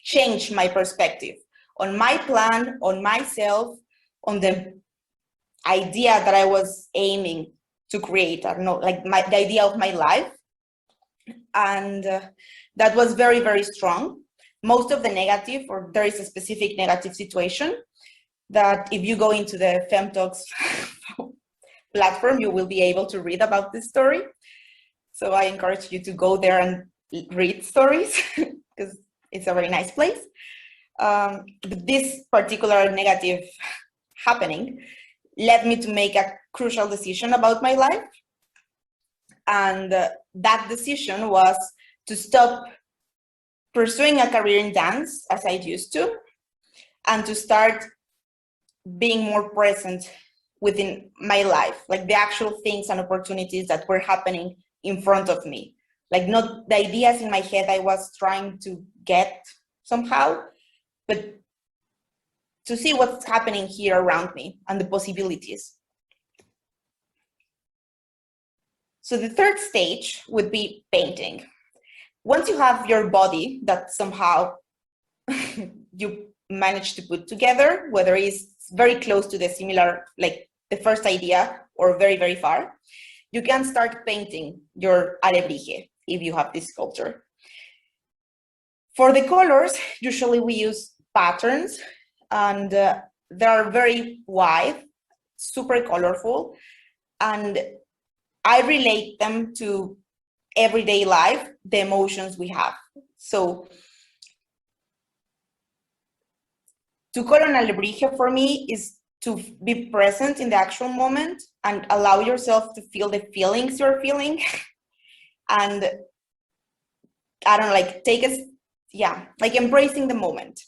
changed my perspective on my plan, on myself, on the idea that I was aiming to create. I don't know, like the idea of my life. And that was very, very strong. Most of the negative, or there is a specific negative situation that if you go into the FemTalks platform, you will be able to read about this story. So I encourage you to go there and read stories because it's a very nice place. But this particular negative happening led me to make a crucial decision about my life. And that decision was to stop pursuing a career in dance as I used to, and to start being more present within my life, like the actual things and opportunities that were happening in front of me, like not the ideas in my head I was trying to get somehow, but to see what's happening here around me and the possibilities. So the third stage would be painting. Once you have your body that somehow you manage to put together, whether it's very close to the similar, like the first idea, or very, very far, you can start painting your alebrije if you have this sculpture. For the colors, usually we use patterns, and they are very wide, super colorful, and I relate them to everyday life, the emotions we have. So to color an alebrije for me is to be present in the actual moment and allow yourself to feel the feelings you're feeling. And I don't know, like like embracing the moment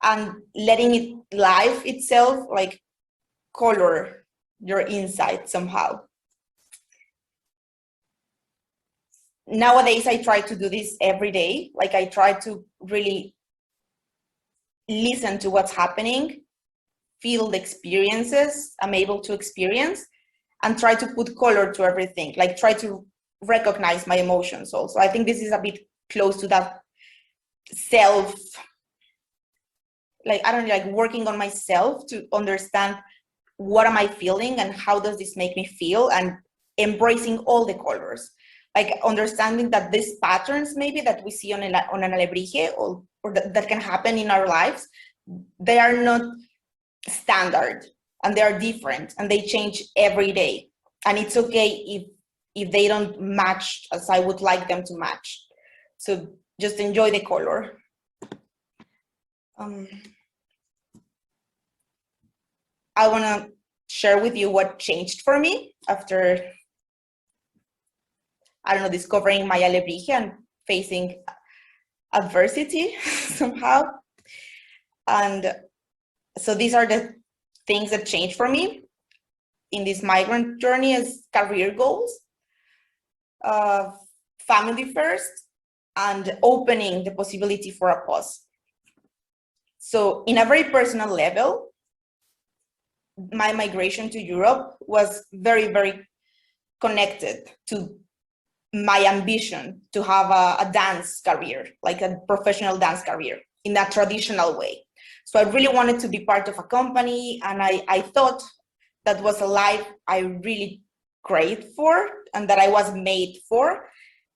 and letting it life itself, like color your inside somehow. Nowadays, I try to do this every day. Like I try to really listen to what's happening, feel the experiences I'm able to experience, and try to put color to everything, like try to recognize my emotions also. I think this is a bit close to that self, like, I don't know, like working on myself to understand what am I feeling and how does this make me feel, and embracing all the colors. Like understanding that these patterns maybe that we see on an alebrije or that can happen in our lives, they are not standard and they are different and they change every day. And it's okay if they don't match as I would like them to match. So just enjoy the color. I want to share with you what changed for me after, I don't know, discovering my alebrije and facing adversity somehow. And so these are the things that changed for me in this migrant journey as career goals, family first, and opening the possibility for a pause. So in a very personal level, my migration to Europe was very, very connected to my ambition to have a dance career, like a professional dance career in that traditional way. So I really wanted to be part of a company, and I thought that was a life I really craved for and that I was made for.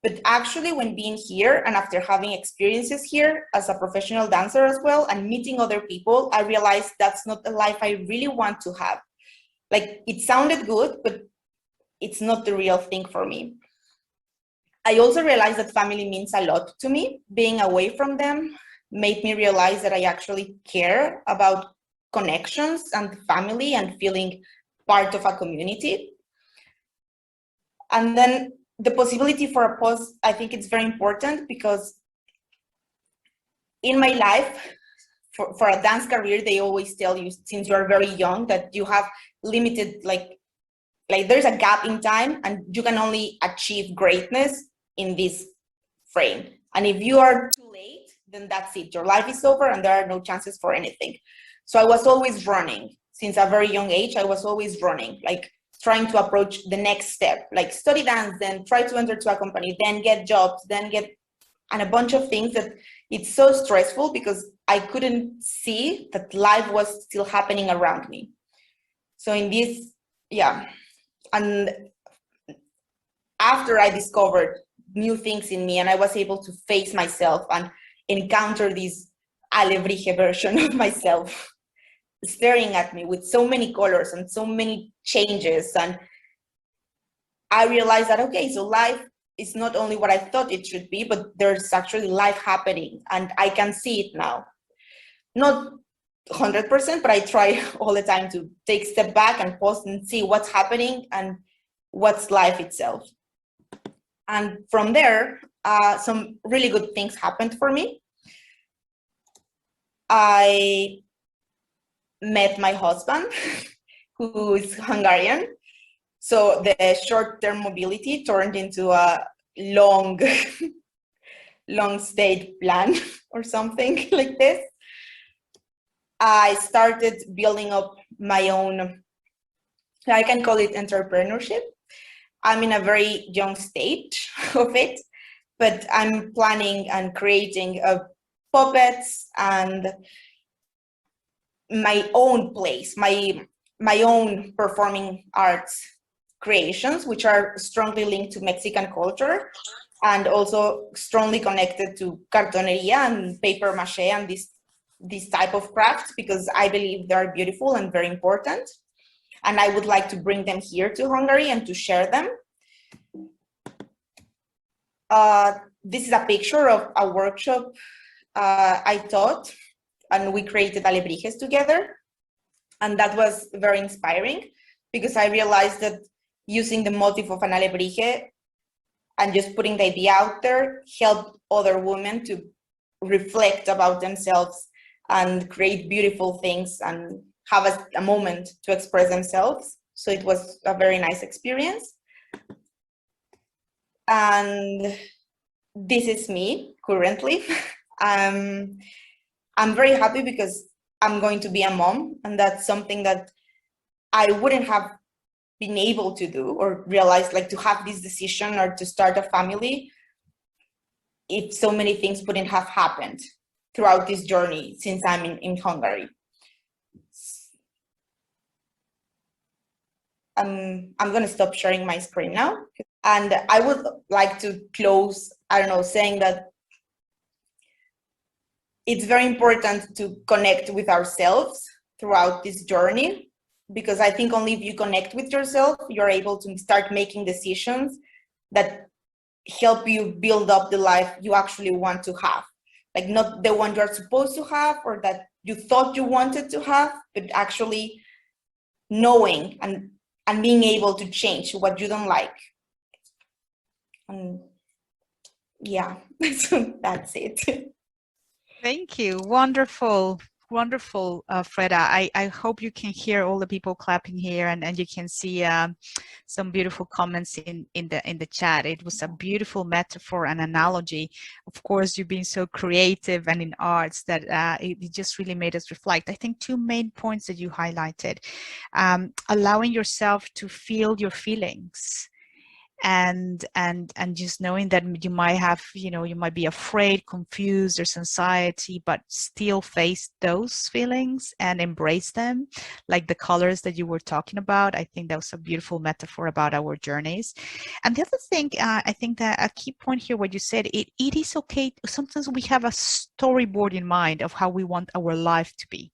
But actually, when being here and after having experiences here as a professional dancer as well and meeting other people, I realized that's not the life I really want to have. Like, it sounded good, but it's not the real thing for me. I also realized that family means a lot to me. Being away from them made me realize that I actually care about connections and family and feeling part of a community. And then the possibility for a pause, I think it's very important, because in my life, for a dance career, they always tell you since you're very young that you have limited, like there's a gap in time and you can only achieve greatness in this frame. And if you are too late, then that's it. Your life is over and there are no chances for anything. So I was always running. Since a very young age, I was always running, like trying to approach the next step, like study dance, then try to enter to a company, then get jobs, then get, and a bunch of things that it's so stressful because I couldn't see that life was still happening around me. So in this, yeah. And after I discovered new things in me and I was able to face myself and encounter this alebrije version of myself staring at me with so many colors and so many changes, and I realized that, okay, so life is not only what I thought it should be, but there's actually life happening and I can see it now. Not 100%, but I try all the time to take a step back and pause and see what's happening and what's life itself. And from there, some really good things happened for me. I met my husband, who is Hungarian. So the short-term mobility turned into a long stay plan or something like this. I started building up my own, I can call it entrepreneurship. I'm in a very young stage of it, but I'm planning and creating puppets and my own place, my own performing arts creations, which are strongly linked to Mexican culture and also strongly connected to cartoneria and paper mache and this type of crafts, because I believe they're beautiful and very important. And I would like to bring them here to Hungary and to share them. This is a picture of a workshop I taught, and we created alebrijes together. And that was very inspiring because I realized that using the motif of an alebrije and just putting the idea out there helped other women to reflect about themselves and create beautiful things and have a moment to express themselves. So it was a very nice experience. And this is me currently. I'm very happy because I'm going to be a mom, and that's something that I wouldn't have been able to do or realize, like to have this decision or to start a family if so many things wouldn't have happened throughout this journey since I'm in Hungary. I'm going to stop sharing my screen now. And I would like to close, I don't know, saying that it's very important to connect with ourselves throughout this journey, because I think only if you connect with yourself, you're able to start making decisions that help you build up the life you actually want to have. Like not the one you're supposed to have or that you thought you wanted to have, but actually knowing and being able to change what you don't like. And yeah, so that's it. Thank you. Wonderful. Wonderful, Freda. I hope you can hear all the people clapping here, and you can see some beautiful comments in the chat. It was a beautiful metaphor and analogy. Of course, you've been so creative and in arts that it just really made us reflect. I think two main points that you highlighted: allowing yourself to feel your feelings. And just knowing that you might have, you might be afraid, confused, there's anxiety, but still face those feelings and embrace them, like the colors that you were talking about. I think that was a beautiful metaphor about our journeys. And the other thing, I think that a key point here, what you said, it is okay. Sometimes we have a storyboard in mind of how we want our life to be,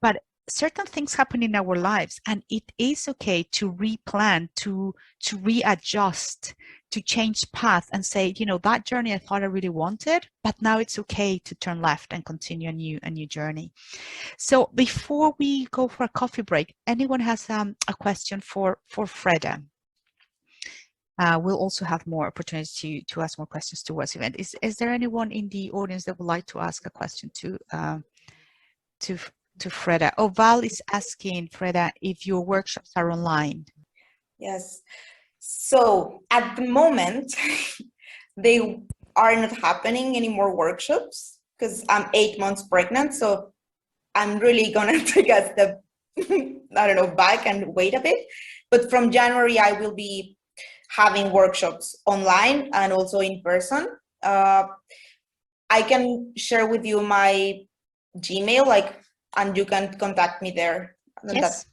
but certain things happen in our lives, and it is okay to replan, to readjust, to change path and say, you know, that journey I thought I really wanted, but now it's okay to turn left and continue a new journey. So before we go for a coffee break, anyone has a question for Freda? We'll also have more opportunities to ask more questions towards the event. Is there anyone in the audience that would like to ask a question to Freda? Oh, Val is asking, Freda, if your workshops are online. Yes. So at the moment, they are not happening any more workshops because I'm 8 months pregnant. So I'm really gonna take a step, I don't know, back and wait a bit. But from January, I will be having workshops online and also in person. I can share with you my Gmail, and you can contact me there. Yes,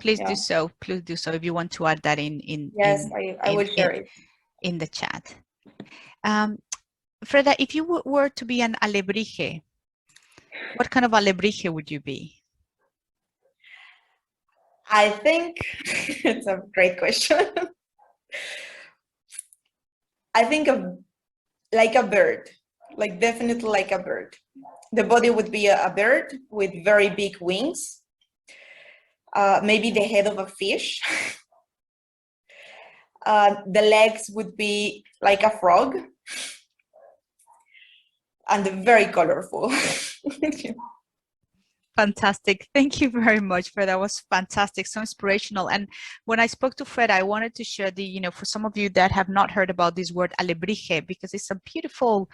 please do so. Please do so if you want to add that in. Yes, I will share it in the chat. Freda, if you were to be an alebrije, what kind of alebrije would you be? I think it's a great question. I think of like a bird, like definitely like a bird. The body would be a bird with very big wings, maybe the head of a fish. The legs would be like a frog, and very colorful. Fantastic. Thank you very much, Fred. That was fantastic. So inspirational. And when I spoke to Fred, I wanted to share the, you know, for some of you that have not heard about this word alebrije, because it's a beautiful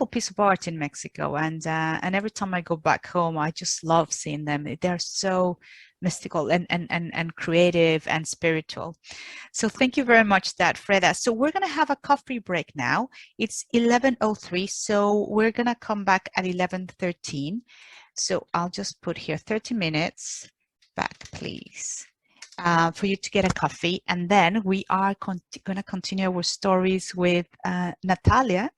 piece of art in Mexico. And every time I go back home, I just love seeing them. They're so mystical and creative and spiritual. So thank you very much, Freda. So we're going to have a coffee break now. It's 11:03. So we're going to come back at 11:13. So I'll just put here 30 minutes back, please, for you to get a coffee. And then we are going to continue our stories with Natalia,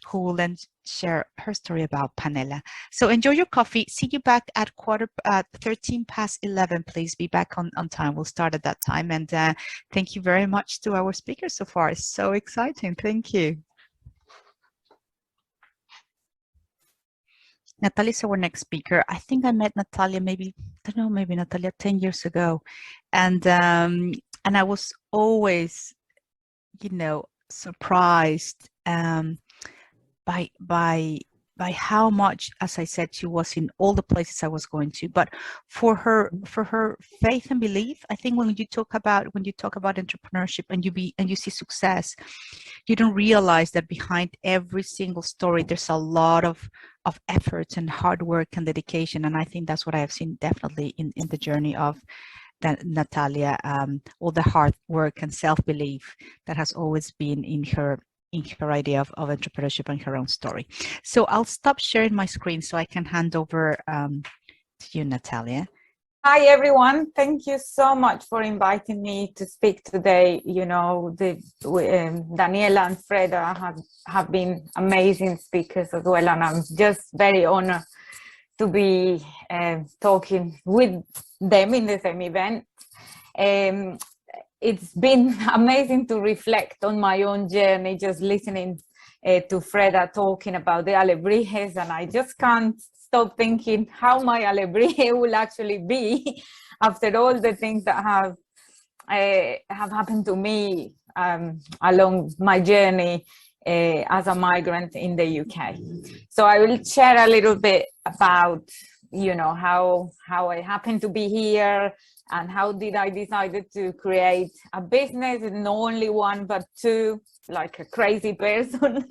who will then share her story about Panela. So enjoy your coffee. See you back at 11:13. Please be back on time. We'll start at that time. And thank you very much to our speakers so far. It's so exciting. Thank you. Natalia is our next speaker. I think I met Natalia maybe 10 years ago. And I was always, you know, surprised by how much, as I said, she was in all the places I was going to. But for her faith and belief, I think when you talk about entrepreneurship and you see success, you don't realize that behind every single story there's a lot of effort and hard work and dedication. And I think that's what I have seen definitely in the journey of Natalia, all the hard work and self-belief that has always been in her idea of entrepreneurship and her own story. So I'll stop sharing my screen so I can hand over to you, Natalia. Hi, everyone. Thank you so much for inviting me to speak today. You know, Daniela and Freda have been amazing speakers as well, and I'm just very honored to be talking with them in the same event. It's been amazing to reflect on my own journey, just listening to Freda talking about the alebrijes, and I just can't stop thinking how my alebrije will actually be after all the things that have happened to me along my journey as a migrant in the UK. So I will share a little bit about, you know, how I happened to be here and how did I decided to create a business, not only one but two, like a crazy person.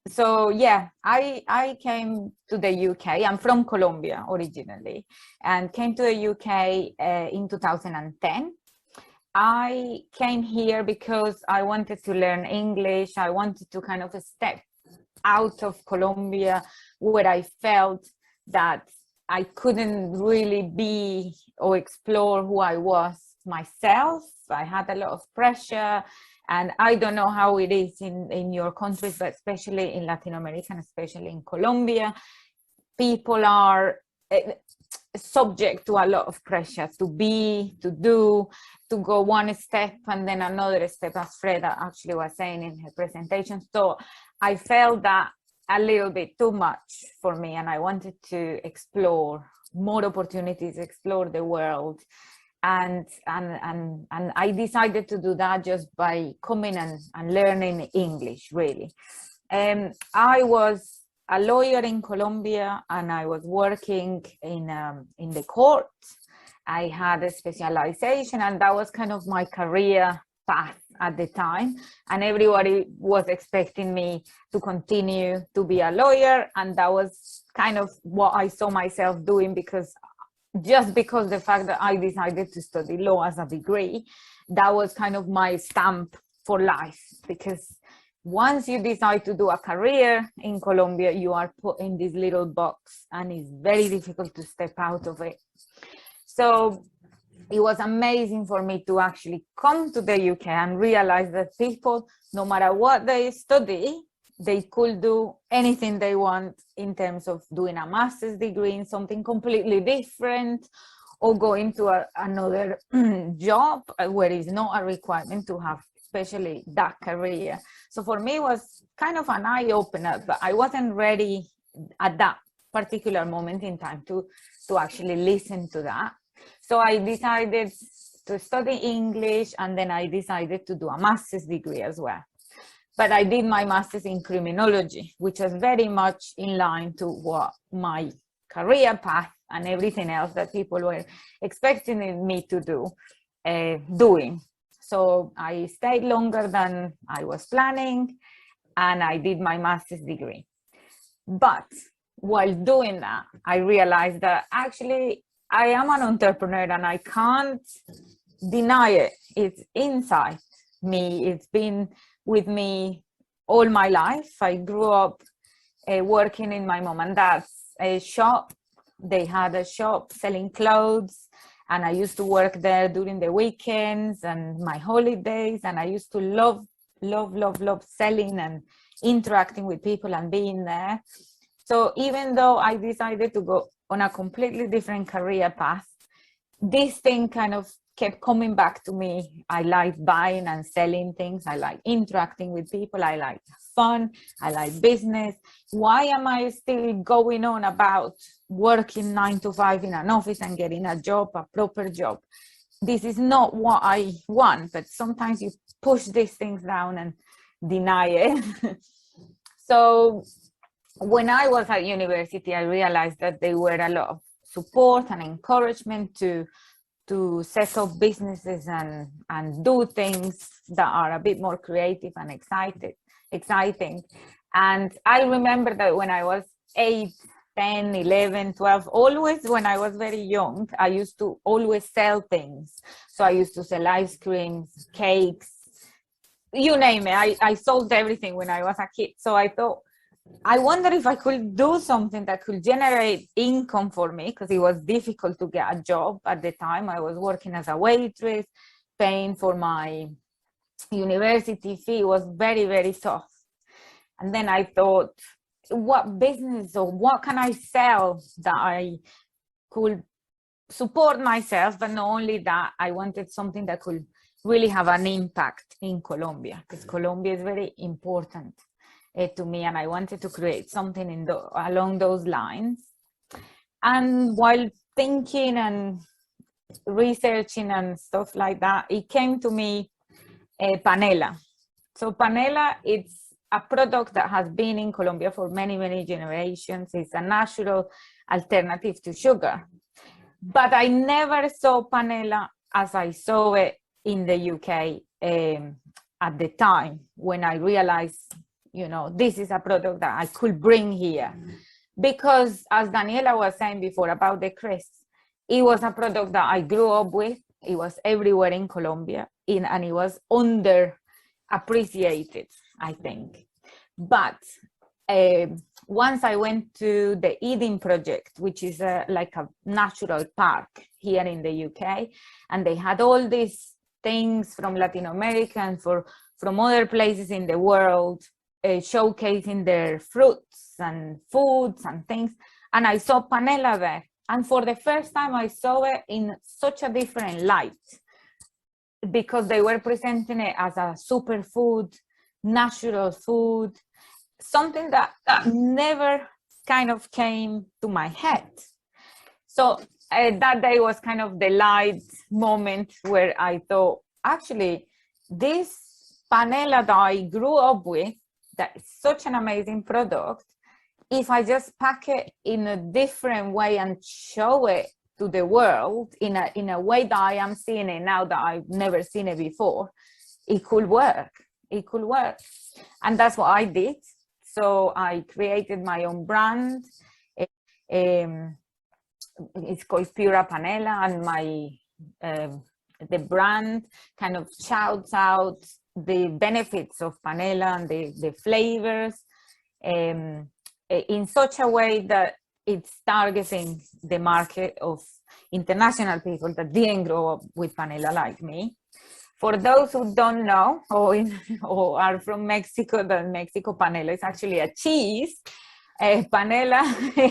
So yeah, I came to the UK. I'm from Colombia originally, and came to the UK in 2010. I came here because I wanted to learn English. I wanted to kind of step out of Colombia, where I felt that I couldn't really be or explore who I was myself. I had a lot of pressure. And I don't know how it is in your countries, but especially in Latin America, and especially in Colombia, people are subject to a lot of pressure to be, to do, to go one step and then another step, as Freda actually was saying in her presentation. So I felt that a little bit too much for me, and I wanted to explore more opportunities, explore the world. And I decided to do that just by coming and learning English, really. I was a lawyer in Colombia, and I was working in the court. I had a specialization, and that was kind of my career path at the time. And everybody was expecting me to continue to be a lawyer, and that was kind of what I saw myself doing, because the fact that I decided to study law as a degree, that was kind of my stamp for life. Because once you decide to do a career in Colombia, you are put in this little box, and it's very difficult to step out of it. So it was amazing for me to actually come to the UK and realize that people, no matter what they study, they could do anything they want in terms of doing a master's degree in something completely different, or go into another job where it's not a requirement to have especially that career. So for me, it was kind of an eye-opener, but I wasn't ready at that particular moment in time to actually listen to that. So I decided to study English, and then I decided to do a master's degree as well. But I did my master's in criminology, which was very much in line to what my career path and everything else that people were expecting me to do, doing. So I stayed longer than I was planning, and I did my master's degree. But while doing that, I realized that actually I am an entrepreneur, and I can't deny it. It's inside me. It's been with me all my life. I grew up working in my mom and dad's shop. They had a shop selling clothes, and I used to work there during the weekends and my holidays, and I used to love selling and interacting with people and being there. So even though I decided to go on a completely different career path, this thing kind of kept coming back to me. I like buying and selling things. I like interacting with people. I like fun. I like business. Why am I still going on about working 9 to 5 in an office and getting a job, a proper job? This is not what I want, but sometimes you push these things down and deny it. So when I was at university, I realized that there were a lot of support and encouragement to set up businesses and do things that are a bit more creative and exciting. And I remember that when I was 8, 10, 11, 12, always when I was very young, I used to always sell things. So I used to sell ice creams, cakes, you name it. I sold everything when I was a kid. So I thought, I wonder if I could do something that could generate income for me, because it was difficult to get a job at the time. I was working as a waitress, paying for my university fee. It was very, very tough. And then I thought, what business or what can I sell that I could support myself? But not only that, I wanted something that could really have an impact in Colombia, because Colombia is very important to me, and I wanted to create something along those lines. And while thinking and researching and stuff like that, it came to me panela. So panela, it's a product that has been in Colombia for many, many generations. It's a natural alternative to sugar. But I never saw panela as I saw it in the UK at the time, when I realized, you know, this is a product that I could bring here. Because as Daniela was saying before about the crisps, it was a product that I grew up with. It was everywhere in Colombia, and it was underappreciated, I think. But once I went to the Eden Project, which is like a natural park here in the UK, and they had all these things from Latin America and from other places in the world, showcasing their fruits and foods and things. And I saw panela there. And for the first time, I saw it in such a different light. because they were presenting it as a superfood, natural food, something that never kind of came to my head. So that day was kind of the light moment where I thought, actually, this panela that I grew up with, that is such an amazing product, if I just pack it in a different way and show it to the world in a way that I am seeing it now that I've never seen it before, it could work. It could work. And that's what I did. So I created my own brand. It's called Pura Panela, and my the brand kind of shouts out the benefits of panela and the flavors in such a way that it's targeting the market of international people that didn't grow up with panela like me. For those who don't know or are from Mexico, the Mexico panela is actually a cheese. Panela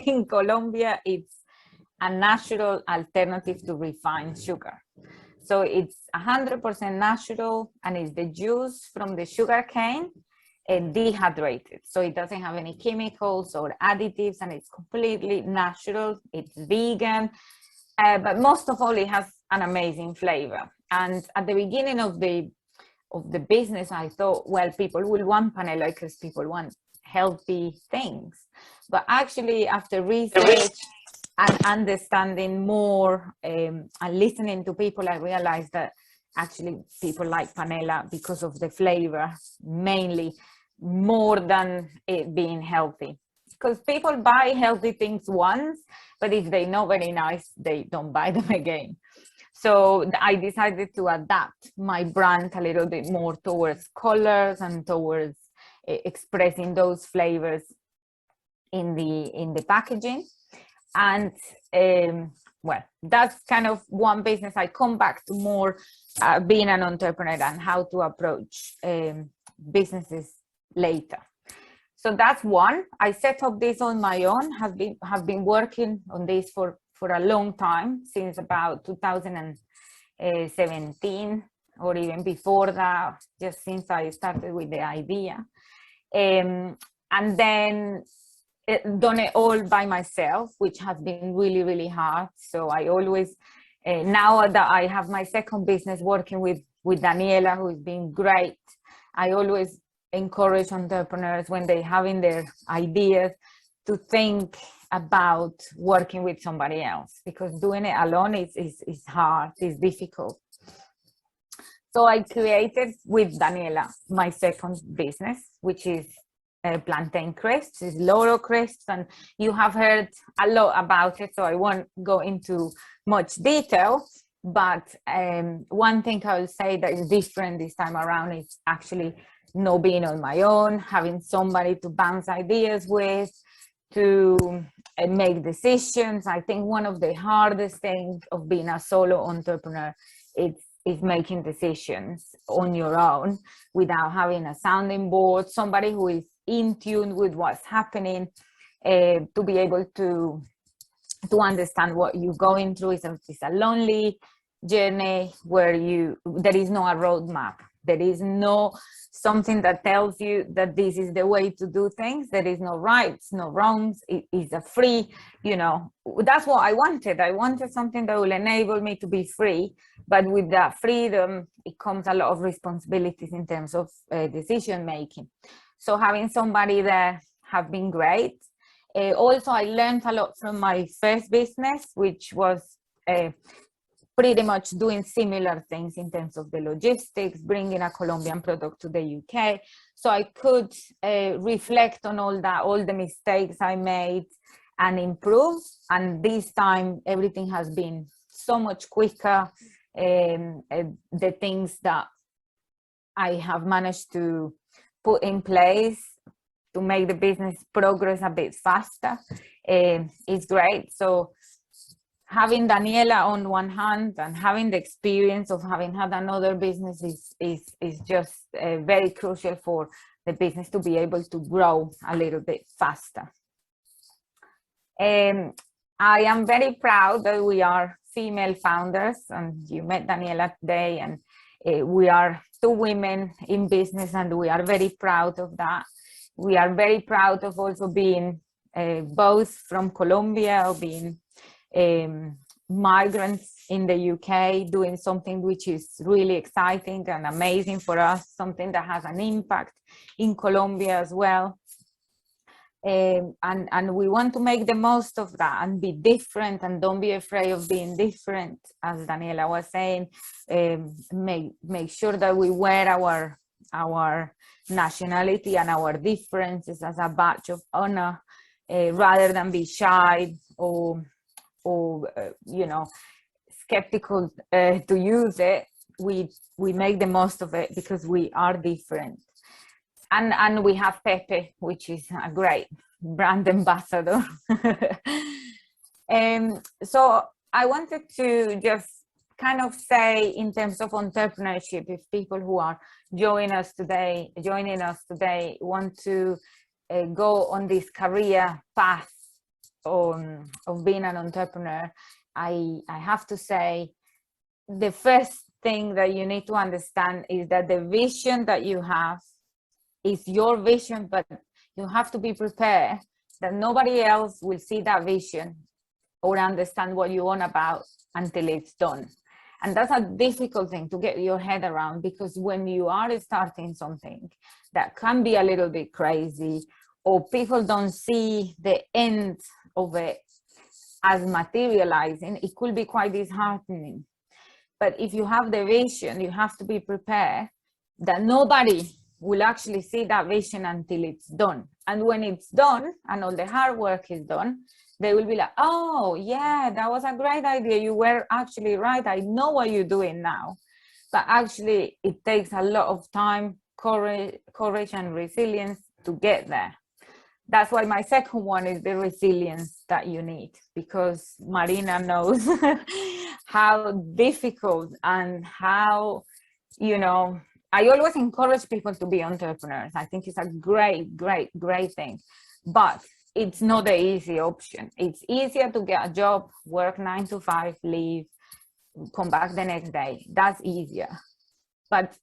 in Colombia, it's a natural alternative to refined sugar. So it's 100% natural, and it's the juice from the sugar cane dehydrated. So it doesn't have any chemicals or additives, and it's completely natural. It's vegan, but most of all, it has an amazing flavor. And at the beginning of the business, I thought, well, people will want panela because people want healthy things. But actually, after research and understanding more and listening to people, I realized that actually people like panela because of the flavor, mainly, more than it being healthy. Because people buy healthy things once, but if they know very nice, they don't buy them again. So I decided to adapt my brand a little bit more towards colors and towards expressing those flavors in the packaging. And well, that's kind of one business. I come back to more being an entrepreneur and how to approach businesses later. So that's one. I set up this on my own, have been working on this for a long time, since about 2017 or even before that, just since I started with the idea. And then done it all by myself, which has been really, really hard. So I always, now that I have my second business working with Daniela, who has been great, I always encourage entrepreneurs when they're having their ideas to think about working with somebody else, because doing it alone is hard, it's difficult. So I created with Daniela my second business, which is plantain crisps, is Loro crisps, and you have heard a lot about it, so I won't go into much detail. But one thing I will say that is different this time around is actually not being on my own, having somebody to bounce ideas with, to make decisions. I think one of the hardest things of being a solo entrepreneur is making decisions on your own without having a sounding board, somebody who is in tune with what's happening, to be able to understand what you're going through. It's a lonely journey where there is no a roadmap. There is no something that tells you that this is the way to do things. There is no rights, no wrongs. It is a free, that's what I wanted. I wanted something that will enable me to be free, but with that freedom, it comes a lot of responsibilities in terms of decision making. So having somebody there have been great. Also, I learned a lot from my first business, which was pretty much doing similar things in terms of the logistics, bringing a Colombian product to the UK. So I could reflect on all the mistakes I made and improve. And this time, everything has been so much quicker. The things that I have managed to put in place to make the business progress a bit faster is great. So having Daniela on one hand and having the experience of having had another business is just very crucial for the business to be able to grow a little bit faster. I am very proud that we are female founders, and you met Daniela today, and We are two women in business, and we are very proud of that. We are very proud of also being both from Colombia, or being migrants in the UK, doing something which is really exciting and amazing for us, something that has an impact in Colombia as well. And we want to make the most of that and be different, and don't be afraid of being different, as Daniela was saying. Make sure that we wear our nationality and our differences as a badge of honor, rather than be shy or you know, skeptical to use it. We make the most of it because we are different. And we have Pepe, which is a great brand ambassador. So I wanted to just kind of say, in terms of entrepreneurship, if people who are joining us today want to go on this career path of being an entrepreneur, I have to say, the first thing that you need to understand is that the vision that you have is your vision, but you have to be prepared that nobody else will see that vision or understand what you want about until it's done. And that's a difficult thing to get your head around, because when you are starting something that can be a little bit crazy, or people don't see the end of it as materializing, it could be quite disheartening. But if you have the vision, you have to be prepared that nobody will actually see that vision until it's done. And when it's done and all the hard work is done, they will be like, oh yeah, that was a great idea. You were actually right. I know what you're doing now. But actually it takes a lot of time, courage and resilience to get there. That's why my second one is the resilience that you need, because Marina knows how difficult and how, you know, I always encourage people to be entrepreneurs. I think it's a great thing, but it's not the easy option. It's easier to get a job, work 9 to 5, leave, come back the next day. That's easier. But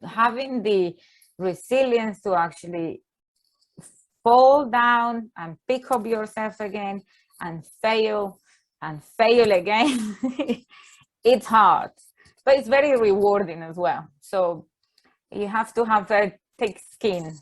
having the resilience to actually fall down and pick up yourself again and fail again, it's hard, but it's very rewarding as well. So you have to have a thick skin.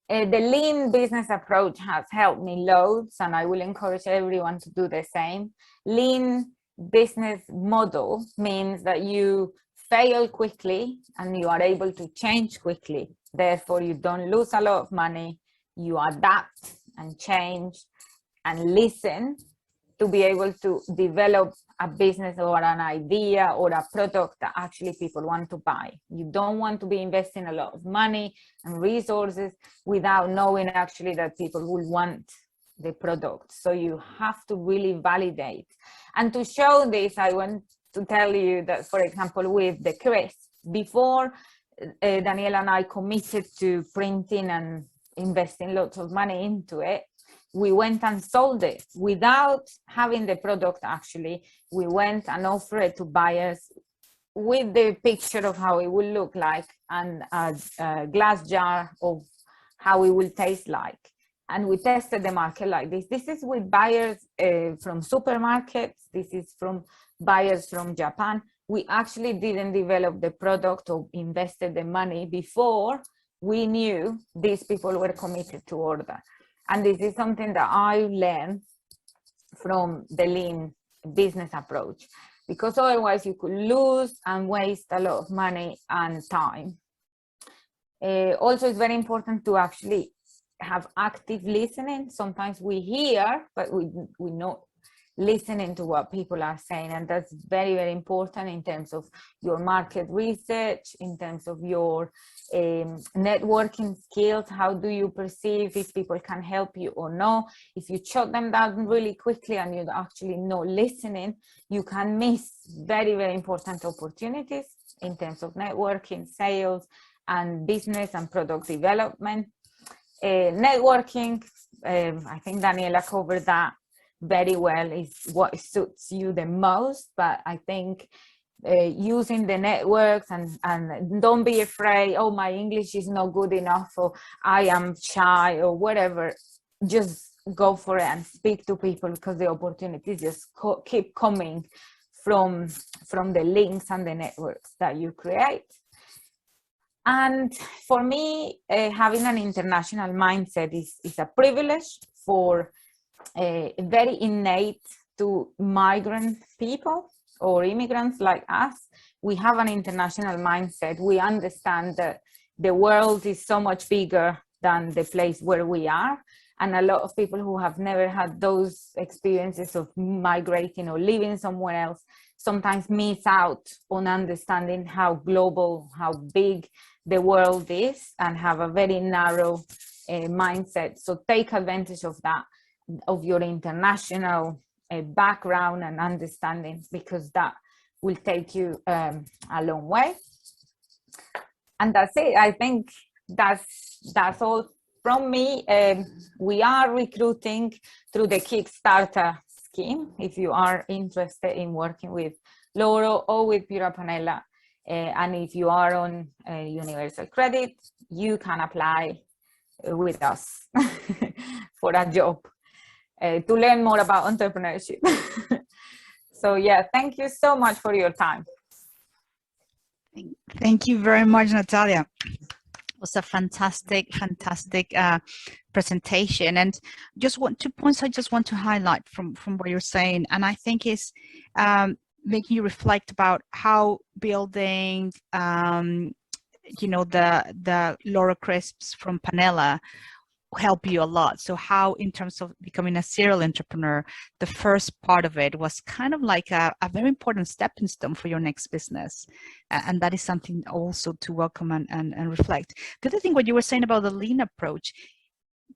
The lean business approach has helped me loads, and I will encourage everyone to do the same. Lean business model means that you fail quickly and you are able to change quickly. Therefore, you don't lose a lot of money. You adapt and change and listen to be able to develop a business or an idea or a product that actually people want to buy. You don't want to be investing a lot of money and resources without knowing actually that people will want the product. So you have to really validate. And to show this, I want to tell you that, for example, with the crisp, before Daniela and I committed to printing and investing lots of money into it, we went and sold it without having the product. Actually, we went and offered it to buyers with the picture of how it will look like and a glass jar of how it will taste like. And we tested the market like this. This is with buyers from supermarkets. This is from buyers from Japan. We actually didn't develop the product or invested the money before we knew these people were committed to order. And this is something that I learned from the lean business approach, because otherwise you could lose and waste a lot of money and time. Also, it's very important to actually have active listening. Sometimes we hear, but we not listening to what people are saying, and that's very, very important in terms of your market research, in terms of your networking skills. How do you perceive if people can help you or no? If you shut them down really quickly and you're actually not listening, you can miss very, very important opportunities in terms of networking, sales, and business and product development. Networking, I think Daniela covered that very well, is what suits you the most. But I think using the networks, and don't be afraid, oh, my English is not good enough, or I am shy, or whatever. Just go for it and speak to people, because the opportunities just keep coming from the links and the networks that you create. And for me, having an international mindset is a privilege, for very innate to migrant people or immigrants like us. We have an international mindset. We understand that the world is so much bigger than the place where we are. And a lot of people who have never had those experiences of migrating or living somewhere else sometimes miss out on understanding how global, how big the world is, and have a very narrow mindset. So take advantage of that, of your international background and understanding, because that will take you a long way. And that's it. I think that's all from me. We are recruiting through the Kickstarter scheme. If you are interested in working with Loro or with Pura Panella, and if you are on Universal Credit, you can apply with us for a job to learn more about entrepreneurship. So yeah, thank you so much for your time. Thank you very much, Natalia. It was a fantastic presentation, and just 2 points I just want to highlight from what you're saying, and I think is making you reflect about how building the Laura Crisps from Panella help you a lot. So how, in terms of becoming a serial entrepreneur, the first part of it was kind of like a very important stepping stone for your next business. And that is something also to welcome and reflect. The other thing, what you were saying about the lean approach,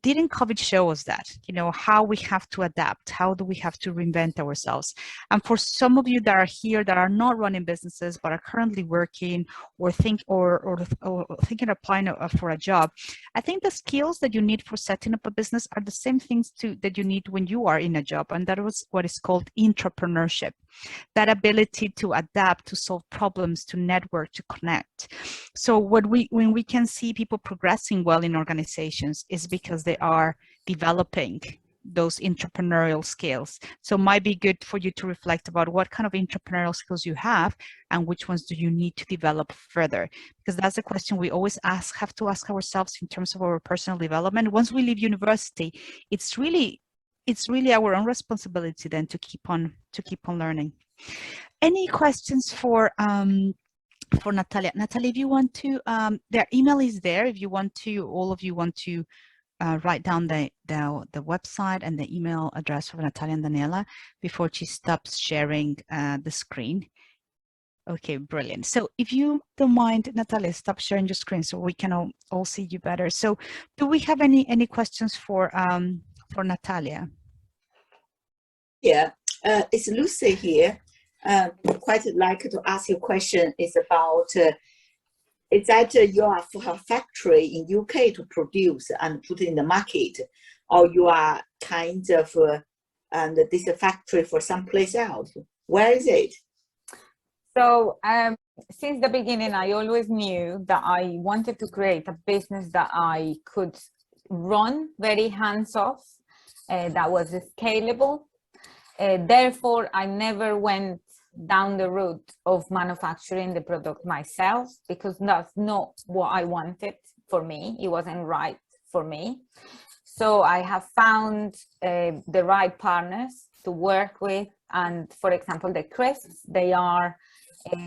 didn't COVID show us that, how we have to adapt? How do we have to reinvent ourselves? And for some of you that are here that are not running businesses, but are currently working or thinking of applying for a job, I think the skills that you need for setting up a business are the same things that you need when you are in a job. And that was what is called entrepreneurship. That ability to adapt, to solve problems, to network, to connect. So when we can see people progressing well in organizations, is because they are developing those entrepreneurial skills. So it might be good for you to reflect about what kind of entrepreneurial skills you have and which ones do you need to develop further, because that's a question we always have to ask ourselves in terms of our personal development. Once we leave university, it's really our own responsibility then to keep on learning. Any questions for Natalia? Natalia, if you want to, their email is there. If you want to, all of you want to write down the website and the email address for Natalia and Daniela before she stops sharing the screen. Okay, brilliant. So if you don't mind, Natalia, stop sharing your screen so we can all see you better. So do we have any questions for Natalia? Yeah, it's Lucy here. Quite like to ask you a question. Is about is that you are for a factory in UK to produce and put in the market, or you are kind of and this a factory for someplace else? Where is it? So since the beginning, I always knew that I wanted to create a business that I could run very hands-off, that was scalable. Therefore, I never went down the route of manufacturing the product myself, because that's not what I wanted for me. It wasn't right for me. So I have found the right partners to work with. And for example, the crisps, they are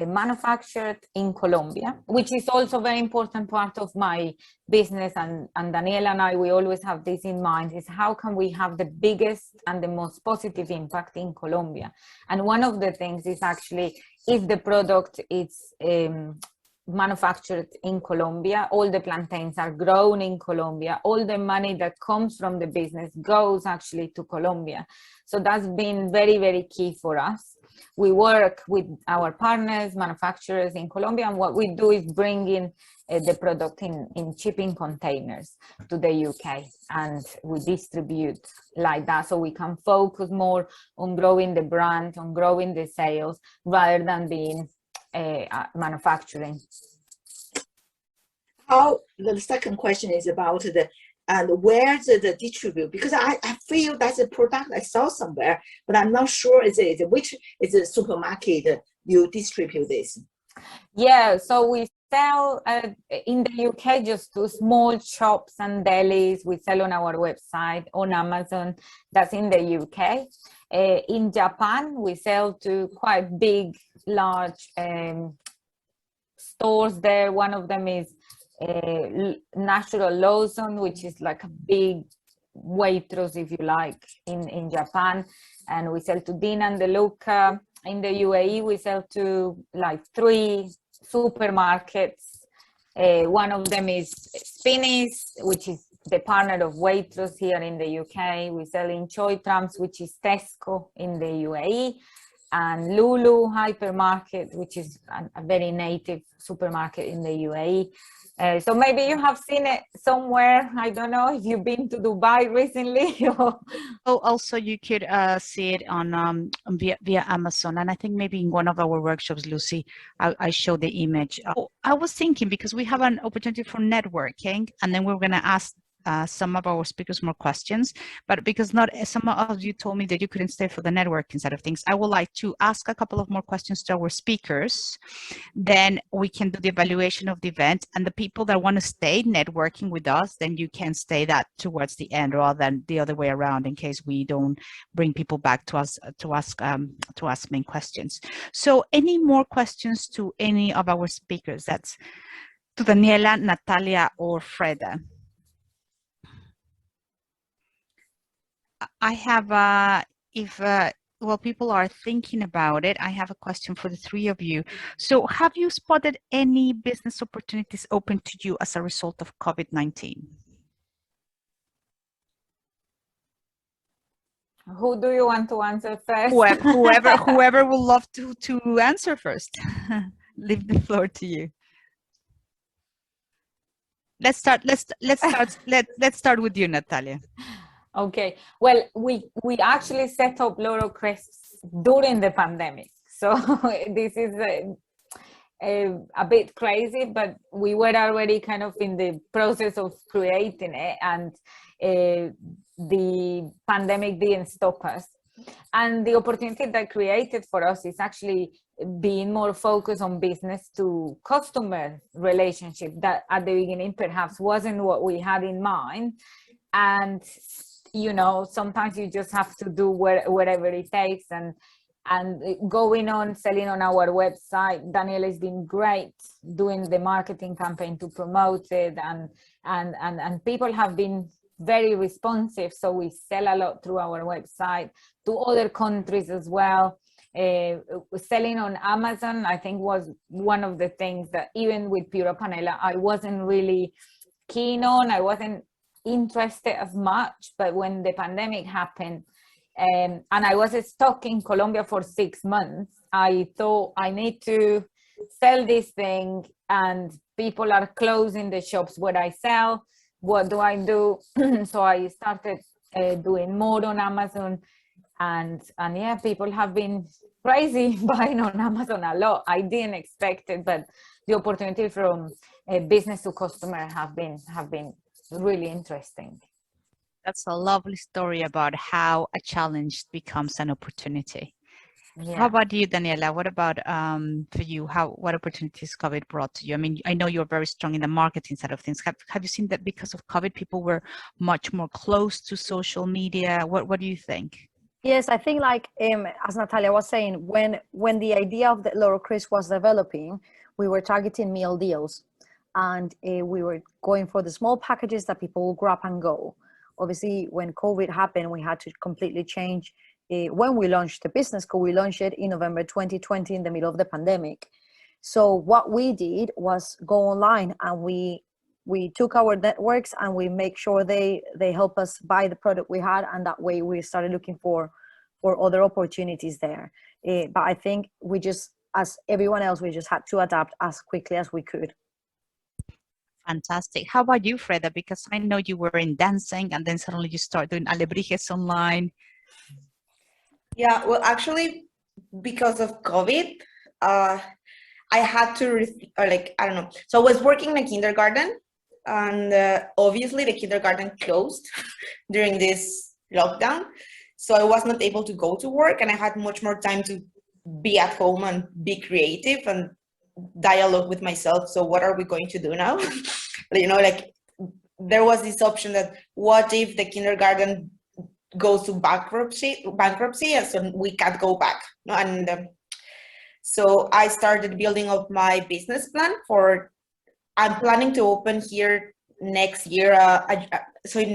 manufactured in Colombia, which is also a very important part of my business. And Daniela and I, we always have this in mind, is how can we have the biggest and the most positive impact in Colombia? And one of the things is actually, if the product is manufactured in Colombia, all the plantains are grown in Colombia, all the money that comes from the business goes actually to Colombia. So that's been very, very key for us. We work with our partners, manufacturers in Colombia, and what we do is bring in the product in shipping containers to the UK, and we distribute like that, so we can focus more on growing the brand, on growing the sales, rather than being manufacturing. How the second question is about the and where the distribute, because I feel that's a product I saw somewhere, but I'm not sure which is a supermarket you distribute this. Yeah, so we sell in the UK just to small shops and delis. We sell on our website, on Amazon. That's in the UK. In Japan, we sell to quite big, large stores there. One of them is Natural Lawson, which is like a big Waitrose, if you like, in Japan. And we sell to Dean and DeLuca. In the UAE, we sell to like 3 supermarkets. One of them is Spinneys, which is the partner of Waitrose here in the UK. We sell in Choitrams, which is Tesco in the UAE, and Lulu Hypermarket, which is a very native supermarket in the UAE. So maybe you have seen it somewhere. I don't know if you've been to Dubai recently. Or... Oh, also you could see it on via Amazon, and I think maybe in one of our workshops, Lucy, I showed the image. I was thinking, because we have an opportunity for networking, and then we're going to ask some of our speakers more questions, but because not some of you told me that you couldn't stay for the networking side of things, I would like to ask a couple of more questions to our speakers. Then we can do the evaluation of the event, and the people that want to stay networking with us, then you can stay that towards the end, rather than the other way around, in case we don't bring people back to us to ask main questions. So any more questions to any of our speakers? That's to Daniela, Natalia, or Freda. I have, while people are thinking about it, I have a question for the 3 of you. So have you spotted any business opportunities open to you as a result of COVID-19? Who do you want to answer first? Whoever would love to answer first. Leave the floor to you. Let's start with you, Natalia. Okay, well, we actually set up Loro Crisps during the pandemic. So this is a bit crazy, but we were already kind of in the process of creating it, and the pandemic didn't stop us. And the opportunity that created for us is actually being more focused on business to customer relationship that at the beginning perhaps wasn't what we had in mind. And you know, sometimes you just have to do whatever it takes, and going on selling on our website. Daniel has been great doing the marketing campaign to promote it, and people have been very responsive. So we sell a lot through our website to other countries as well. Selling on Amazon, I think, was one of the things that even with Pura Panela, I wasn't really keen on. I wasn't interested as much, but when the pandemic happened, and I was stuck in Colombia for 6 months, I thought I need to sell this thing, and people are closing the shops where I sell. What do I do? So I started doing more on Amazon, and yeah, people have been crazy buying on Amazon a lot. I didn't expect it, but the opportunity from business to customer have been really interesting. That's a lovely story about how a challenge becomes an opportunity. Yeah. How about you, Daniela? What about for you? What opportunities COVID brought to you? I mean, I know you're very strong in the marketing side of things. Have you seen that because of COVID, people were much more close to social media? What do you think? Yes, I think, like as Natalia was saying, when the idea of the Loro Crisp was developing, we were targeting meal deals. And we were going for the small packages that people will grab and go. Obviously, when COVID happened, we had to completely change. When we launched the business school, we launched it in November 2020 in the middle of the pandemic. So what we did was go online, and we took our networks and we make sure they help us buy the product we had, and that way we started looking for other opportunities there. But I think we just, as everyone else, we just had to adapt as quickly as we could. Fantastic. How about you, Freda? Because I know you were in dancing, and then suddenly you start doing alebrijes online. Yeah, well, actually, because of COVID, I I had to, or like, I don't know. So I was working in a kindergarten, and obviously the kindergarten closed during this lockdown. So I was not able to go to work, and I had much more time to be at home and be creative and dialogue with myself. So what are we going to do now? You know, like there was this option that what if the kindergarten goes to bankruptcy, and so we can't go back. And so I started building up my business plan for, I'm planning to open here next year. So in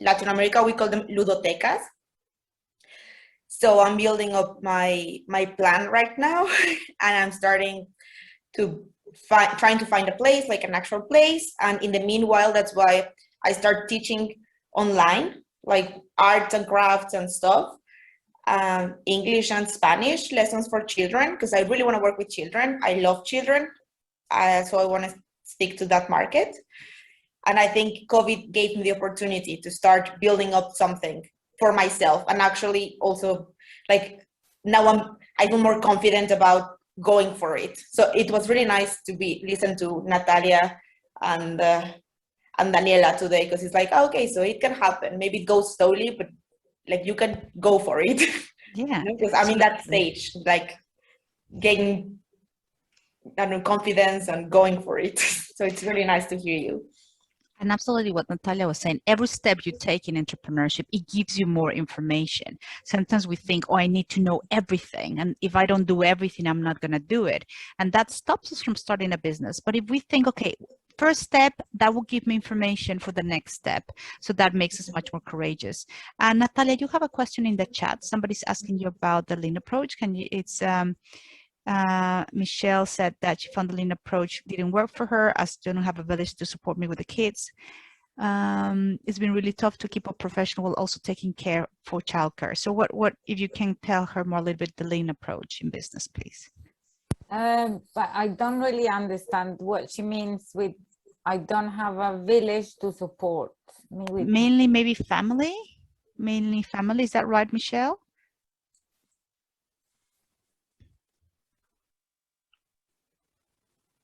Latin America, we call them ludotecas. So I'm building up my plan right now, and I'm starting to trying to find a place, like an actual place. And in the meanwhile, that's why I start teaching online, like arts and crafts and stuff, English and Spanish lessons for children, because I really want to work with children. I love children, so I want to stick to that market. And I think COVID gave me the opportunity to start building up something for myself, and actually also, like, now I feel more confident about going for it. So it was really nice to listen to Natalia and Daniela today, because it's like, okay, so it can happen. Maybe it goes slowly, but like you can go for it. Yeah, Because I'm in that stage, like gaining, I don't know, confidence and going for it. So it's really nice to hear you. and absolutely what Natalia was saying, every step you take in entrepreneurship, it gives you more information. Sometimes we think, oh, I need to know everything. And if I don't do everything, I'm not going to do it. And that stops us from starting a business. But if we think, okay, first step, that will give me information for the next step. So that makes us much more courageous. And Natalia, you have a question in the chat. Somebody's asking you about the lean approach. Can you, Michelle said that she found the lean approach didn't work for her, as they don't have a village to support me with the kids. It's been really tough to keep a professional while also taking care for childcare. So what if you can tell her more a little bit the lean approach in business, please? But I don't really understand what she means with I don't have a village to support me with. Mainly maybe family? Mainly family, is that right, Michelle?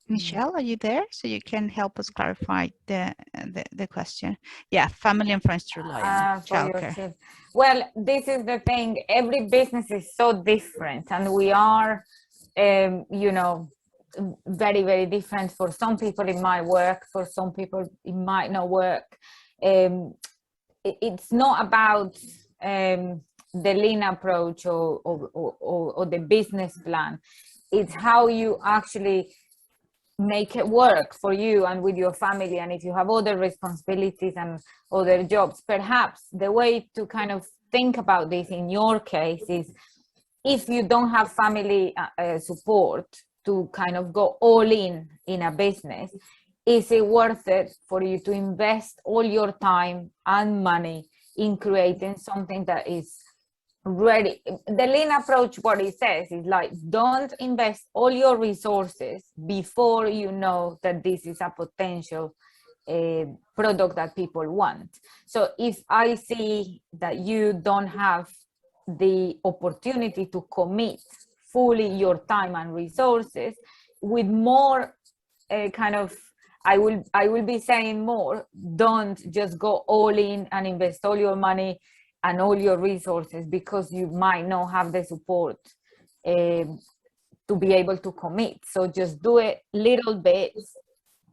Michelle, are you there? So you can help us clarify the question. Yeah, family and friends to rely on. Childcare. Well, this is the thing. Every business is so different, and we are, you know, very, very different. For some people, it might work. For some people, it might not work. It's not about the lean approach or the business plan. It's how you actually make it work for you and with your family. And if you have other responsibilities and other jobs, perhaps the way to kind of think about this in your case is, if you don't have family support to kind of go all in a business, is it worth it for you to invest all your time and money in creating something that is ready? The lean approach, what it says is like, don't invest all your resources before you know that this is a potential product that people want. So if I see that you don't have the opportunity to commit fully your time and resources, with more kind of, I will be saying more, don't just go all in and invest all your money and all your resources, because you might not have the support to be able to commit. So just do it little bits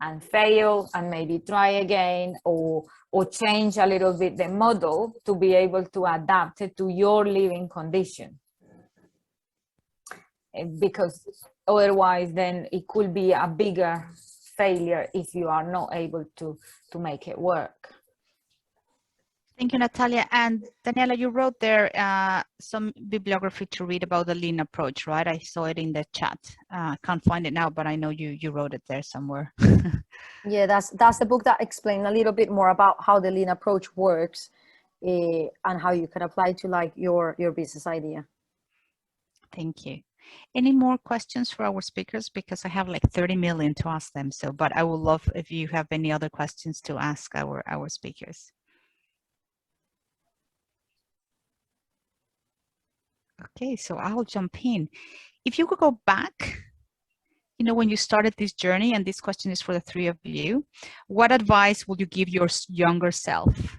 and fail and maybe try again, or change a little bit the model to be able to adapt it to your living condition. Because otherwise then it could be a bigger failure if you are not able to make it work. Thank you, Natalia. And Daniela, you wrote there some bibliography to read about the lean approach, right? I saw it in the chat. Can't find it now, but I know you wrote it there somewhere. Yeah, that's the book that explains a little bit more about how the lean approach works and how you can apply to like your business idea. Thank you. Any more questions for our speakers? Because I have like 30 million to ask them. So, but I would love if you have any other questions to ask our speakers. Okay, so I'll jump in. If you could go back you know, when you started this journey, and this question is for the three of you, what advice will you give your younger self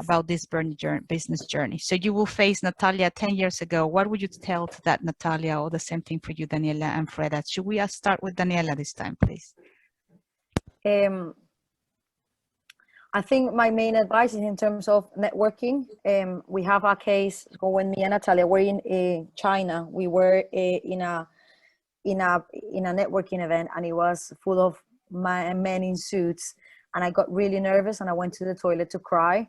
about this business journey? So you will face Natalia 10 years ago. What would you tell to that Natalia, or the same thing for you, Daniela and Freda? Should we start with Daniela this time, please? I think my main advice is in terms of networking. We have a case when me and Natalia were in China. We were in a networking event, and it was full of men in suits, and I got really nervous and I went to the toilet to cry.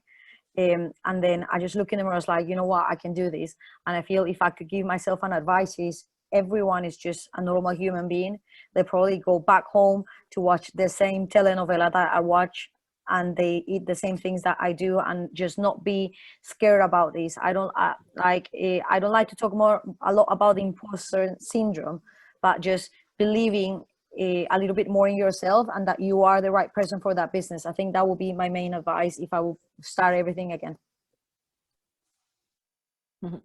And then I just looked in the mirror, I was like, you know what, I can do this. And I feel if I could give myself an advice is, everyone is just a normal human being. They probably go back home to watch the same telenovela that I watch, and they eat the same things that I do, and just not be scared about this. I don't like to talk a lot about the imposter syndrome, but just believing a little bit more in yourself, and that you are the right person for that business. I think that would be my main advice if I would start everything again. Mm-hmm.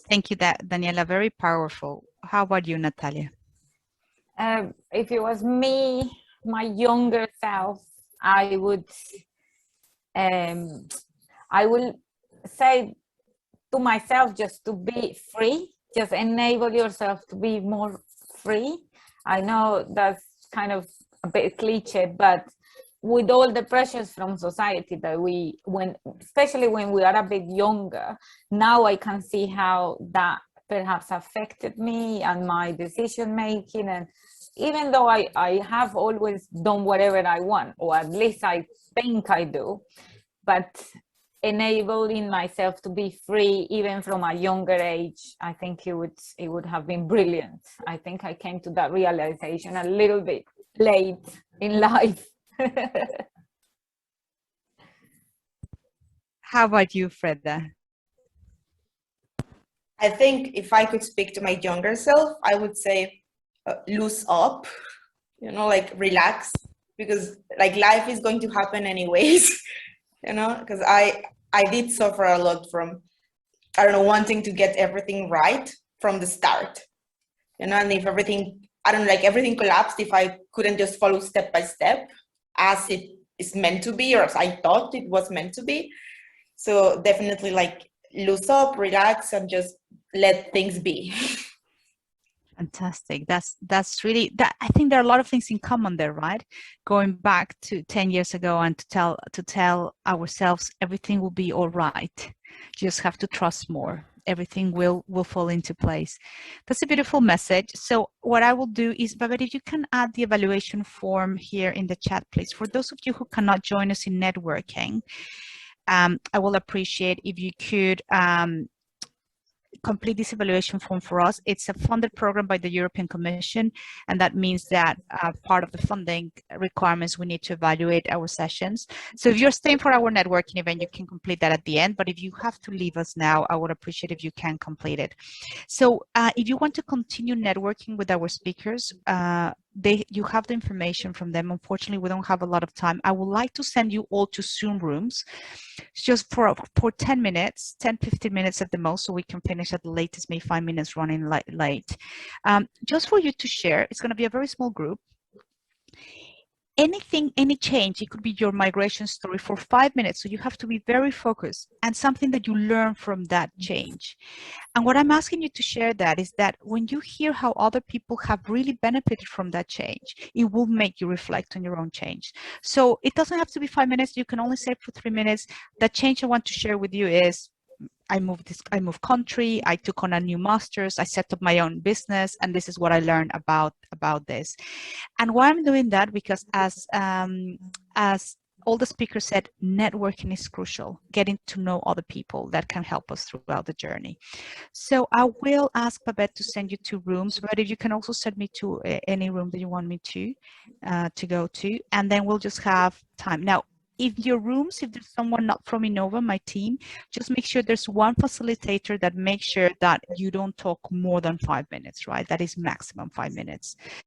Thank you, Daniela. Very powerful. How about you, Natalia? If it was me, my younger self, I would say to myself just to be free, just enable yourself to be more free. I know that's kind of a bit cliche, but with all the pressures from society that especially when we are a bit younger, now I can see how that perhaps affected me and my decision making. And even though I have always done whatever I want, or at least I think I do, but enabling myself to be free even from a younger age, I think it would have been brilliant. I think I came to that realization a little bit late in life. How about you, Freda? I think if I could speak to my younger self, I would say loosen up, you know, like relax, because like life is going to happen anyways, you know, because I did suffer a lot from, I don't know, wanting to get everything right from the start, you know, and if everything, I don't know, like everything collapsed if I couldn't just follow step by step as it is meant to be, or as I thought it was meant to be. So definitely like loosen up, relax, and just let things be. Fantastic. That's really that. I think there are a lot of things in common there, right? Going back to 10 years ago and to tell ourselves everything will be all right. You just have to trust more. Everything will fall into place. That's a beautiful message. So what I will do is, Babette, if you can add the evaluation form here in the chat, please. For those of you who cannot join us in networking, I will appreciate if you could complete this evaluation form for us. It's a funded program by the European Commission, and that means that part of the funding requirements, we need to evaluate our sessions. So if you're staying for our networking event, you can complete that at the end, but if you have to leave us now, I would appreciate if you can complete it. So if you want to continue networking with our speakers, you have the information from them. Unfortunately, we don't have a lot of time. I would like to send you all to Zoom rooms just for 10 minutes, 10-15 minutes at the most, so we can finish at the latest, maybe 5 minutes running late. Just for you to share, it's going to be a very small group. Anything, any change, it could be your migration story for 5 minutes. So you have to be very focused and something that you learn from that change. And what I'm asking you to share that is that when you hear how other people have really benefited from that change, it will make you reflect on your own change. So it doesn't have to be 5 minutes. You can only say for 3 minutes. The change I want to share with you is I moved country, I took on a new master's, I set up my own business, and this is what I learned about this. And why I'm doing that, because as all the speakers said, networking is crucial, getting to know other people that can help us throughout the journey. So I will ask Babette to send you to rooms, but if you can also send me to any room that you want me to go to, and then we'll just have time. Now, if there's someone not from Inova, my team, just make sure there's one facilitator that makes sure that you don't talk more than 5 minutes, right? That is maximum 5 minutes.